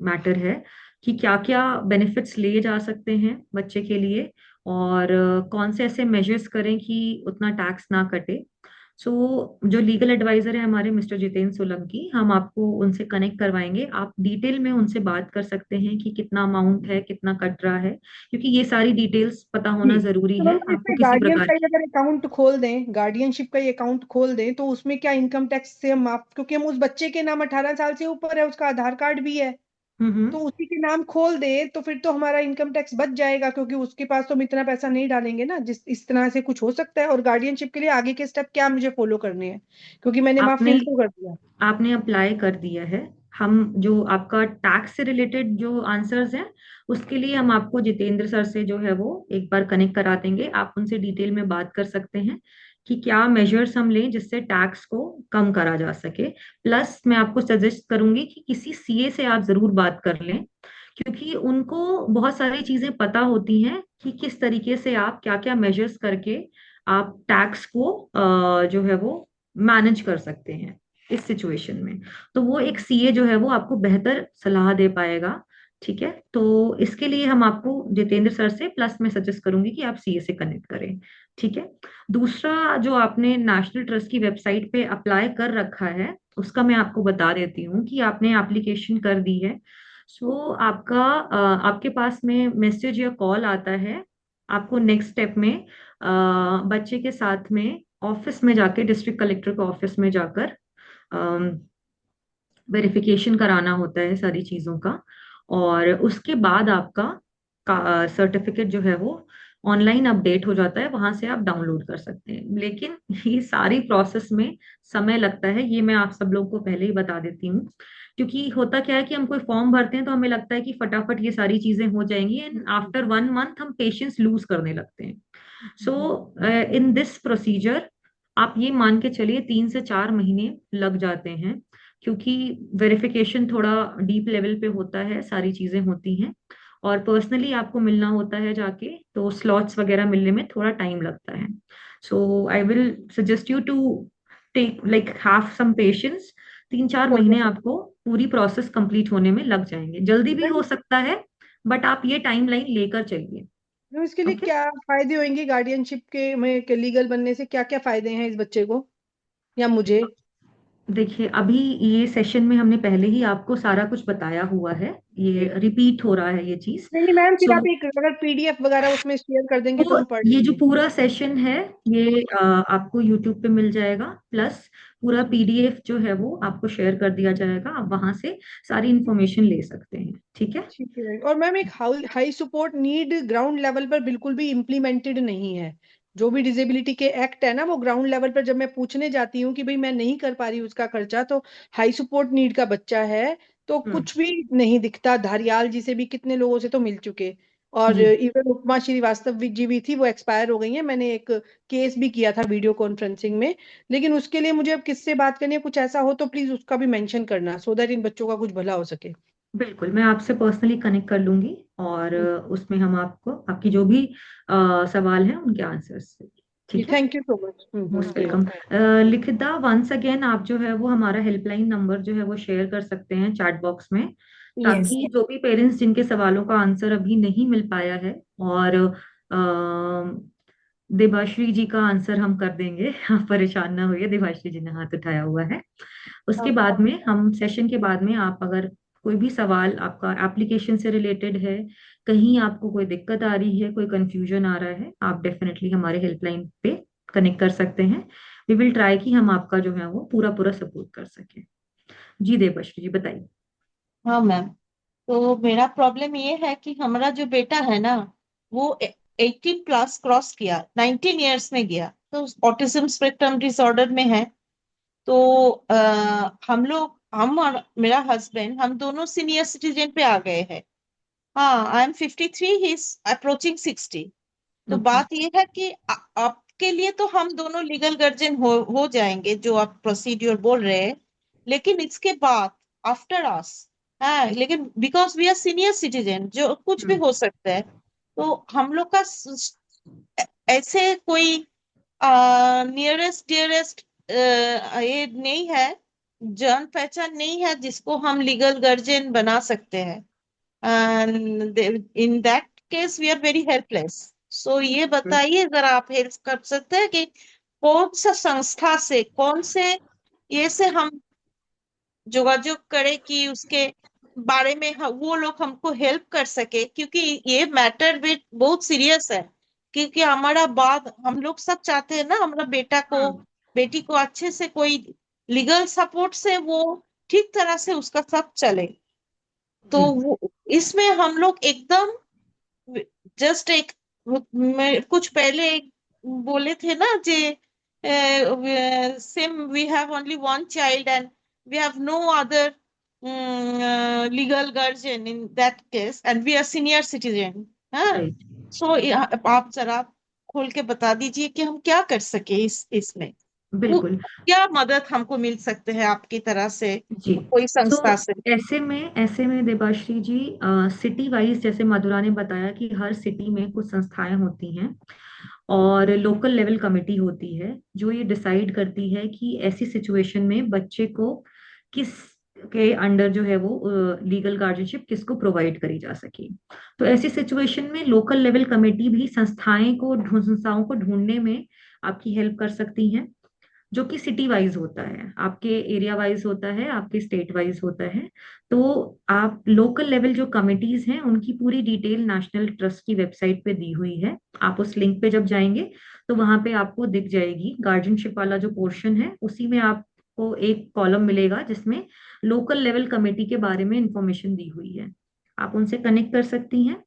मैटर है कि क्या क्या बेनिफिट्स लिए जा सकते हैं बच्चे के लिए, और कौन से ऐसे मेजर्स करें कि उतना टैक्स ना कटे। सो जो लीगल एडवाइजर है हमारे मिस्टर जितेंद्र सोलंकी, हम आपको उनसे कनेक्ट करवाएंगे। आप डिटेल में उनसे बात कर सकते हैं कि कितना अमाउंट है, कितना कट रहा है, क्योंकि ये सारी डिटेल्स पता होना जी। जरूरी तो है मैम आपको इसमें किसी गार्डियन प्रकार का ही की। अगर अकाउंट खोल दें, गार्डियनशिप का ही अकाउंट खोल दें, तो उसमें क्या इनकम टैक्स से माफ, क्योंकि हम उस बच्चे के नाम 18 साल से ऊपर है, उसका आधार कार्ड भी है, तो उसी के नाम खोल दे तो फिर तो हमारा इनकम टैक्स बच जाएगा, क्योंकि उसके पास तो हम इतना पैसा नहीं डालेंगे ना। जिस इस तरह से कुछ हो सकता है। और गार्डियनशिप के लिए आगे के स्टेप क्या मुझे फॉलो करने हैं, क्योंकि मैंने वहां आपने फिल तो कर दिया। आपने अप्लाई कर दिया है। हम जो आपका टैक्स से रिलेटेड जो आंसर्स हैं उसके लिए हम आपको जितेंद्र सर से जो है वो एक बार कनेक्ट करा देंगे। आप उनसे डिटेल में बात कर सकते हैं कि क्या मेजर्स हम लें जिससे टैक्स को कम करा जा सके। प्लस मैं आपको सजेस्ट करूंगी कि किसी सीए से आप जरूर बात कर लें, क्योंकि उनको बहुत सारी चीजें पता होती हैं कि किस तरीके से आप क्या क्या मेजर्स करके आप टैक्स को जो है वो मैनेज कर सकते हैं इस सिचुएशन में। तो वो एक सीए जो है वो आपको बेहतर सलाह दे पाएगा। ठीक है, तो इसके लिए हम आपको जितेंद्र सर से, प्लस मैं सजेस्ट करूंगी कि आप सीए से कनेक्ट करें। ठीक है। दूसरा, जो आपने नेशनल ट्रस्ट की वेबसाइट पे अप्लाई कर रखा है उसका मैं आपको बता देती हूँ कि आपने एप्लीकेशन कर दी है। सो आपका आपके पास में मैसेज या कॉल आता है। आपको नेक्स्ट स्टेप में बच्चे के साथ में ऑफिस में जाके, डिस्ट्रिक्ट कलेक्टर के ऑफिस में जाकर वेरिफिकेशन कराना होता है सारी चीजों का। और उसके बाद आपका सर्टिफिकेट जो है वो ऑनलाइन अपडेट हो जाता है, वहां से आप डाउनलोड कर सकते हैं। लेकिन ये सारी प्रोसेस में समय लगता है, ये मैं आप सब लोगों को पहले ही बता देती हूँ। क्योंकि होता क्या है कि हम कोई फॉर्म भरते हैं तो हमें लगता है कि फटाफट ये सारी चीजें हो जाएंगी, एंड आफ्टर 1 मंथ हम पेशेंस लूज करने लगते हैं। सो इन दिस प्रोसीजर आप ये मान के चलिए 3 से 4 महीने लग जाते हैं, क्योंकि वेरिफिकेशन थोड़ा डीप लेवल पे होता है, सारी चीजें होती हैं, और पर्सनली आपको मिलना होता है जाके, तो स्लॉट्स वगैरह मिलने में थोड़ा टाइम लगता है। So I will suggest you to take like have some patience. 3-4 महीने चलो। आपको पूरी प्रोसेस कंप्लीट होने में लग जाएंगे, जल्दी भी हो सकता है, बट आप ये टाइम लाइन लेकर चलिए। तो इसके लिए ओके। क्या फायदे होंगे गार्डियनशिप के में, लीगल बनने से क्या क्या फायदे हैं इस बच्चे को या मुझे? देखिए, अभी ये सेशन में हमने पहले ही आपको सारा कुछ बताया हुआ है, ये रिपीट हो रहा है ये चीज। नहीं मैम, फिर सो आप एक अगर पीडीएफ वगैरह उसमें शेयर कर देंगे तो वो हम पढ़ ये जो लेंगे। पूरा सेशन है ये आपको यूट्यूब पे मिल जाएगा, प्लस पूरा पीडीएफ जो है वो आपको शेयर कर दिया जाएगा, आप वहां से सारी इंफॉर्मेशन ले सकते हैं। ठीक है। ठीक है। और मैम एक high support need ground level पर बिल्कुल भी इम्प्लीमेंटेड नहीं है। जो भी डिसेबिलिटी के एक्ट है ना, वो ग्राउंड लेवल पर जब मैं पूछने जाती हूँ कि भाई मैं नहीं कर पा रही हूँ उसका खर्चा, तो हाई सपोर्ट नीड का बच्चा है तो कुछ भी नहीं दिखता। धारियाल जी से भी कितने लोगों से तो मिल चुके, और जी इवन उपमा श्रीवास्तव जी भी थी, वो एक्सपायर हो गई है। मैंने एक केस भी किया था वीडियो कॉन्फ्रेंसिंग में। लेकिन उसके लिए मुझे अब किससे बात करनी है, कुछ ऐसा हो तो प्लीज उसका भी मेंशन करना, सो दैट इन बच्चों का कुछ भला हो सके। बिल्कुल, मैं आपसे पर्सनली कनेक्ट कर लूंगी, और उसमें हम आपको आपकी जो भी सवाल हैं उनके आंसर्स। जी, ठीक है। Thank you so much. Most welcome. लिखिता, वंस अगेन आप जो है वो हमारा हेल्पलाइन नंबर जो है वो शेयर कर सकते हैं चैट बॉक्स में, Yes. ताकि जो भी पेरेंट्स जिनके सवालों का आंसर अभी नहीं मिल पाया है, और देबाश्री जी का आंसर हम कर देंगे, आप परेशान ना होइए, देबाश्री जी ने हाथ उठाया हुआ है। उसके बाद में हम सेशन के बाद में आप अगर कोई भी सवाल आपका एप्लीकेशन से रिलेटेड है, कहीं आपको कोई दिक्कत आ रही है, कोई कंफ्यूजन आ रहा है, आप डेफिनेटली हमारे हेल्पलाइन पे कनेक्ट कर सकते हैं। वी विल ट्राई कि हम आपका जो है वो पूरा पूरा सपोर्ट कर सकें। जी देबश्री जी बताइए। हाँ मैम, तो मेरा प्रॉब्लम ये है कि हमारा जो बेटा है ना, वो 18 प्लस क्रॉस किया, 19 इयर्स में गया, तो ऑटिज्म स्पेक्ट्रम डिसऑर्डर में है। तो हम लोग, हम और मेरा हस्बैंड, हम दोनों सीनियर सिटीजन पे आ गए हैं। हाँ, I am 53, he is approaching 60। तो ओके। बात ये है कि आपके लिए तो हम दोनों लीगल गार्जियन हो जाएंगे जो आप प्रोसीड्यूर बोल रहे हैं, लेकिन इसके बाद आफ्टर अस, हाँ, लेकिन because we are senior citizen, जो कुछ भी हो सकता है, तो हम लोग का ऐसे कोई नियरेस्ट डियरेस्ट ये नहीं है, जान पहचान नहीं है जिसको हम लीगल गार्जियन बना सकते हैं। In that case we are very helpless. So ये बताइए, अगर आप हेल्प कर सकते हैं कि कौन सा संस्था से, कौन से ये से हम जोगाजोग करें कि उसके बारे में वो लोग हमको हेल्प कर सके, क्योंकि ये मैटर भी बहुत सीरियस है। क्योंकि हमारा बाद हम लोग सब चाहते हैं ना, हमारा बेटा को, बेटी को अच्छे से कोई लीगल सपोर्ट से वो ठीक तरह से उसका सब चले। तो वो इसमें हम लोग एकदम जस्ट एक कुछ पहले बोले थे ना जे, same we have only one child and we have no other legal guardian in that case and we are senior citizen. हाँ, सो आप जरा खोल के बता दीजिए कि हम क्या कर सके इसमें, बिल्कुल। क्या मदद हमको मिल सकते हैं आपकी तरह से, जी। कोई संस्था से। ऐसे में देबाश्री जी, सिटी वाइज जैसे मधुरा ने बताया कि हर सिटी में कुछ संस्थाएं होती हैं, और लोकल लेवल कमेटी होती है जो ये डिसाइड करती है कि ऐसी सिचुएशन में बच्चे को किस के अंडर जो है वो लीगल गार्डियनशिप किसको प्रोवाइड करी जा सके। तो ऐसी सिचुएशन में लोकल लेवल कमेटी भी संस्थाओं को ढूंढने में आपकी हेल्प कर सकती हैं, जो कि सिटी वाइज होता है, आपके एरिया वाइज होता है, आपके स्टेट वाइज होता है। तो आप लोकल लेवल जो कमिटीज हैं उनकी पूरी डिटेल नेशनल ट्रस्ट की वेबसाइट पे दी हुई है। आप उस लिंक पे जब जाएंगे तो वहां पे आपको दिख जाएगी गार्जियनशिप वाला जो पोर्शन है, उसी में आपको एक कॉलम मिलेगा जिसमें लोकल लेवल कमेटी के बारे में इंफॉर्मेशन दी हुई है। आप उनसे कनेक्ट कर सकती हैं।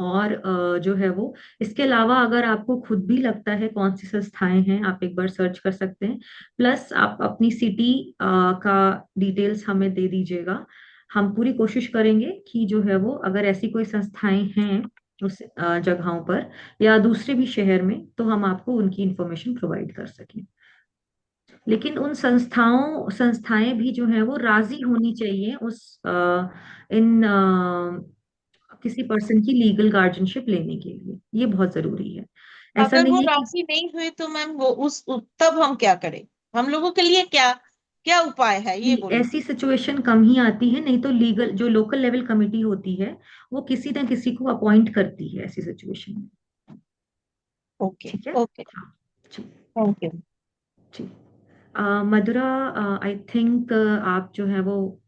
और जो है वो, इसके अलावा अगर आपको खुद भी लगता है कौन सी संस्थाएं हैं, आप एक बार सर्च कर सकते हैं। प्लस आप अपनी सिटी का डिटेल्स हमें दे दीजिएगा, हम पूरी कोशिश करेंगे कि जो है वो अगर ऐसी कोई संस्थाएं हैं उस जगहों पर या दूसरे भी शहर में, तो हम आपको उनकी इंफॉर्मेशन प्रोवाइड कर सकें। लेकिन उन संस्थाएं भी जो है वो राजी होनी चाहिए उस इन किसी पर्सन की लीगल गार्डियनशिप लेने के लिए, ये बहुत जरूरी है। ऐसा अगर वो नहीं है कि राशि नहीं हुई तो मैम वो तब हम क्या करें, हम लोगों के लिए क्या क्या उपाय है, ये बोलिए। ऐसी सिचुएशन कम ही आती है, नहीं तो लीगल जो लोकल लेवल कमेटी होती है वो किसी ना किसी को अपॉइंट करती है ऐसी सिचुएशन में। ओके ठीक है। ओके, हाँ जी। Thank you. जी। मधुरा, आई थिंक आप जो है वो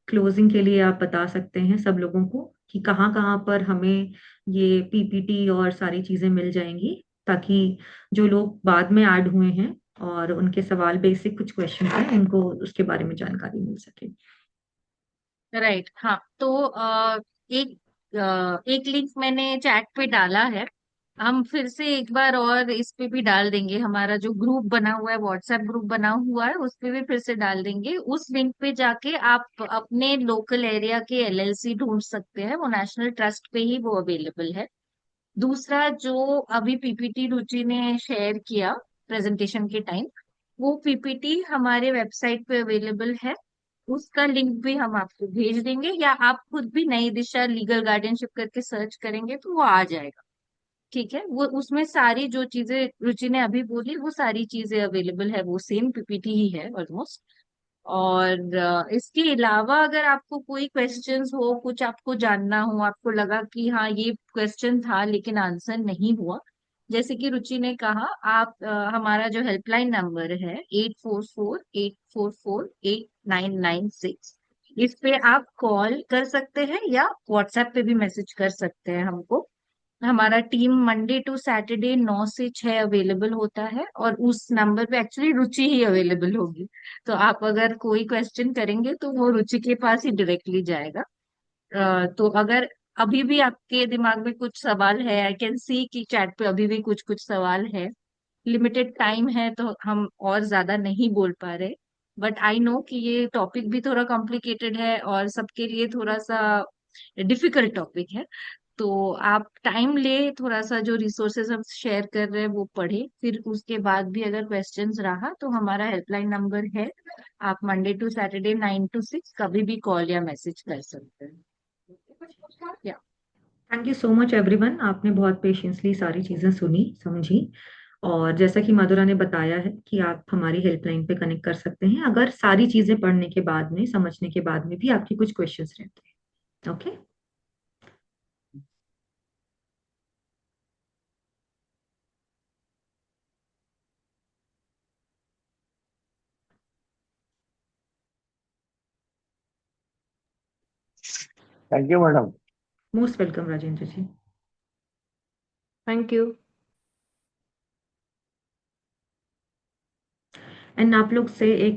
क्लोजिंग के लिए आप बता सकते हैं सब लोगों को कि कहाँ कहाँ पर हमें ये पीपीटी और सारी चीजें मिल जाएंगी, ताकि जो लोग बाद में ऐड हुए हैं और उनके सवाल, बेसिक कुछ क्वेश्चन हैं, उनको उसके बारे में जानकारी मिल सके। राइट, हाँ। तो एक लिंक मैंने चैट पे डाला है। हम फिर से एक बार और इस पे भी डाल देंगे, हमारा जो ग्रुप बना हुआ है, व्हाट्सएप ग्रुप बना हुआ है, उस पे भी फिर से डाल देंगे। उस लिंक पे जाके आप अपने लोकल एरिया के एलएलसी ढूंढ सकते हैं, वो नेशनल ट्रस्ट पे ही वो अवेलेबल है। दूसरा, जो अभी पीपीटी रुचि ने शेयर किया प्रेजेंटेशन के टाइम, वो पीपीटी हमारे वेबसाइट पे अवेलेबल है। उसका लिंक भी हम आपको भेज देंगे, या आप खुद भी नई दिशा लीगल गार्डियनशिप करके सर्च करेंगे तो वो आ जाएगा। ठीक है, वो उसमें सारी जो चीजें रुचि ने अभी बोली, वो सारी चीजें अवेलेबल है, वो सेम पीपीटी ही है ऑलमोस्ट। और इसके अलावा अगर आपको कोई क्वेश्चंस हो, कुछ आपको जानना हो, आपको लगा कि हाँ ये क्वेश्चन था लेकिन आंसर नहीं हुआ, जैसे कि रुचि ने कहा, आप हमारा जो हेल्पलाइन नंबर है 8448448996, इस पे आप कॉल कर सकते हैं या व्हाट्सएप पे भी मैसेज कर सकते हैं हमको। हमारा टीम मंडे टू सैटरडे 9 से 6 अवेलेबल होता है, और उस नंबर पे एक्चुअली रुचि ही अवेलेबल होगी। तो आप अगर कोई क्वेश्चन करेंगे तो वो रुचि के पास ही डायरेक्टली जाएगा। तो अगर अभी भी आपके दिमाग में कुछ सवाल है, आई कैन सी कि चैट पे अभी भी कुछ कुछ सवाल है। लिमिटेड टाइम है तो हम और ज्यादा नहीं बोल पा रहे, बट आई नो कि ये टॉपिक भी थोड़ा कॉम्प्लिकेटेड है और सबके लिए थोड़ा सा डिफिकल्ट टॉपिक है। तो आप टाइम ले, थोड़ा सा जो रिसोर्सेज हम शेयर कर रहे हैं वो पढ़े, फिर उसके बाद भी अगर क्वेश्चंस रहा तो हमारा हेल्पलाइन नंबर है, आप मंडे टू सैटरडे 9 to 6 कभी भी कॉल या मैसेज कर सकते हैं। या thank you so much everyone, आपने बहुत पेशेंसली सारी चीजें सुनी समझी। और जैसा कि मधुरा ने बताया है कि आप हमारी हेल्पलाइन पे कनेक्ट कर सकते हैं अगर सारी चीजें पढ़ने के बाद में, समझने के बाद में भी आपके कुछ क्वेश्चंस रहते हैं। Okay, thank you madam. Most welcome Rajendra ji. Thank you. And आप लोग से एक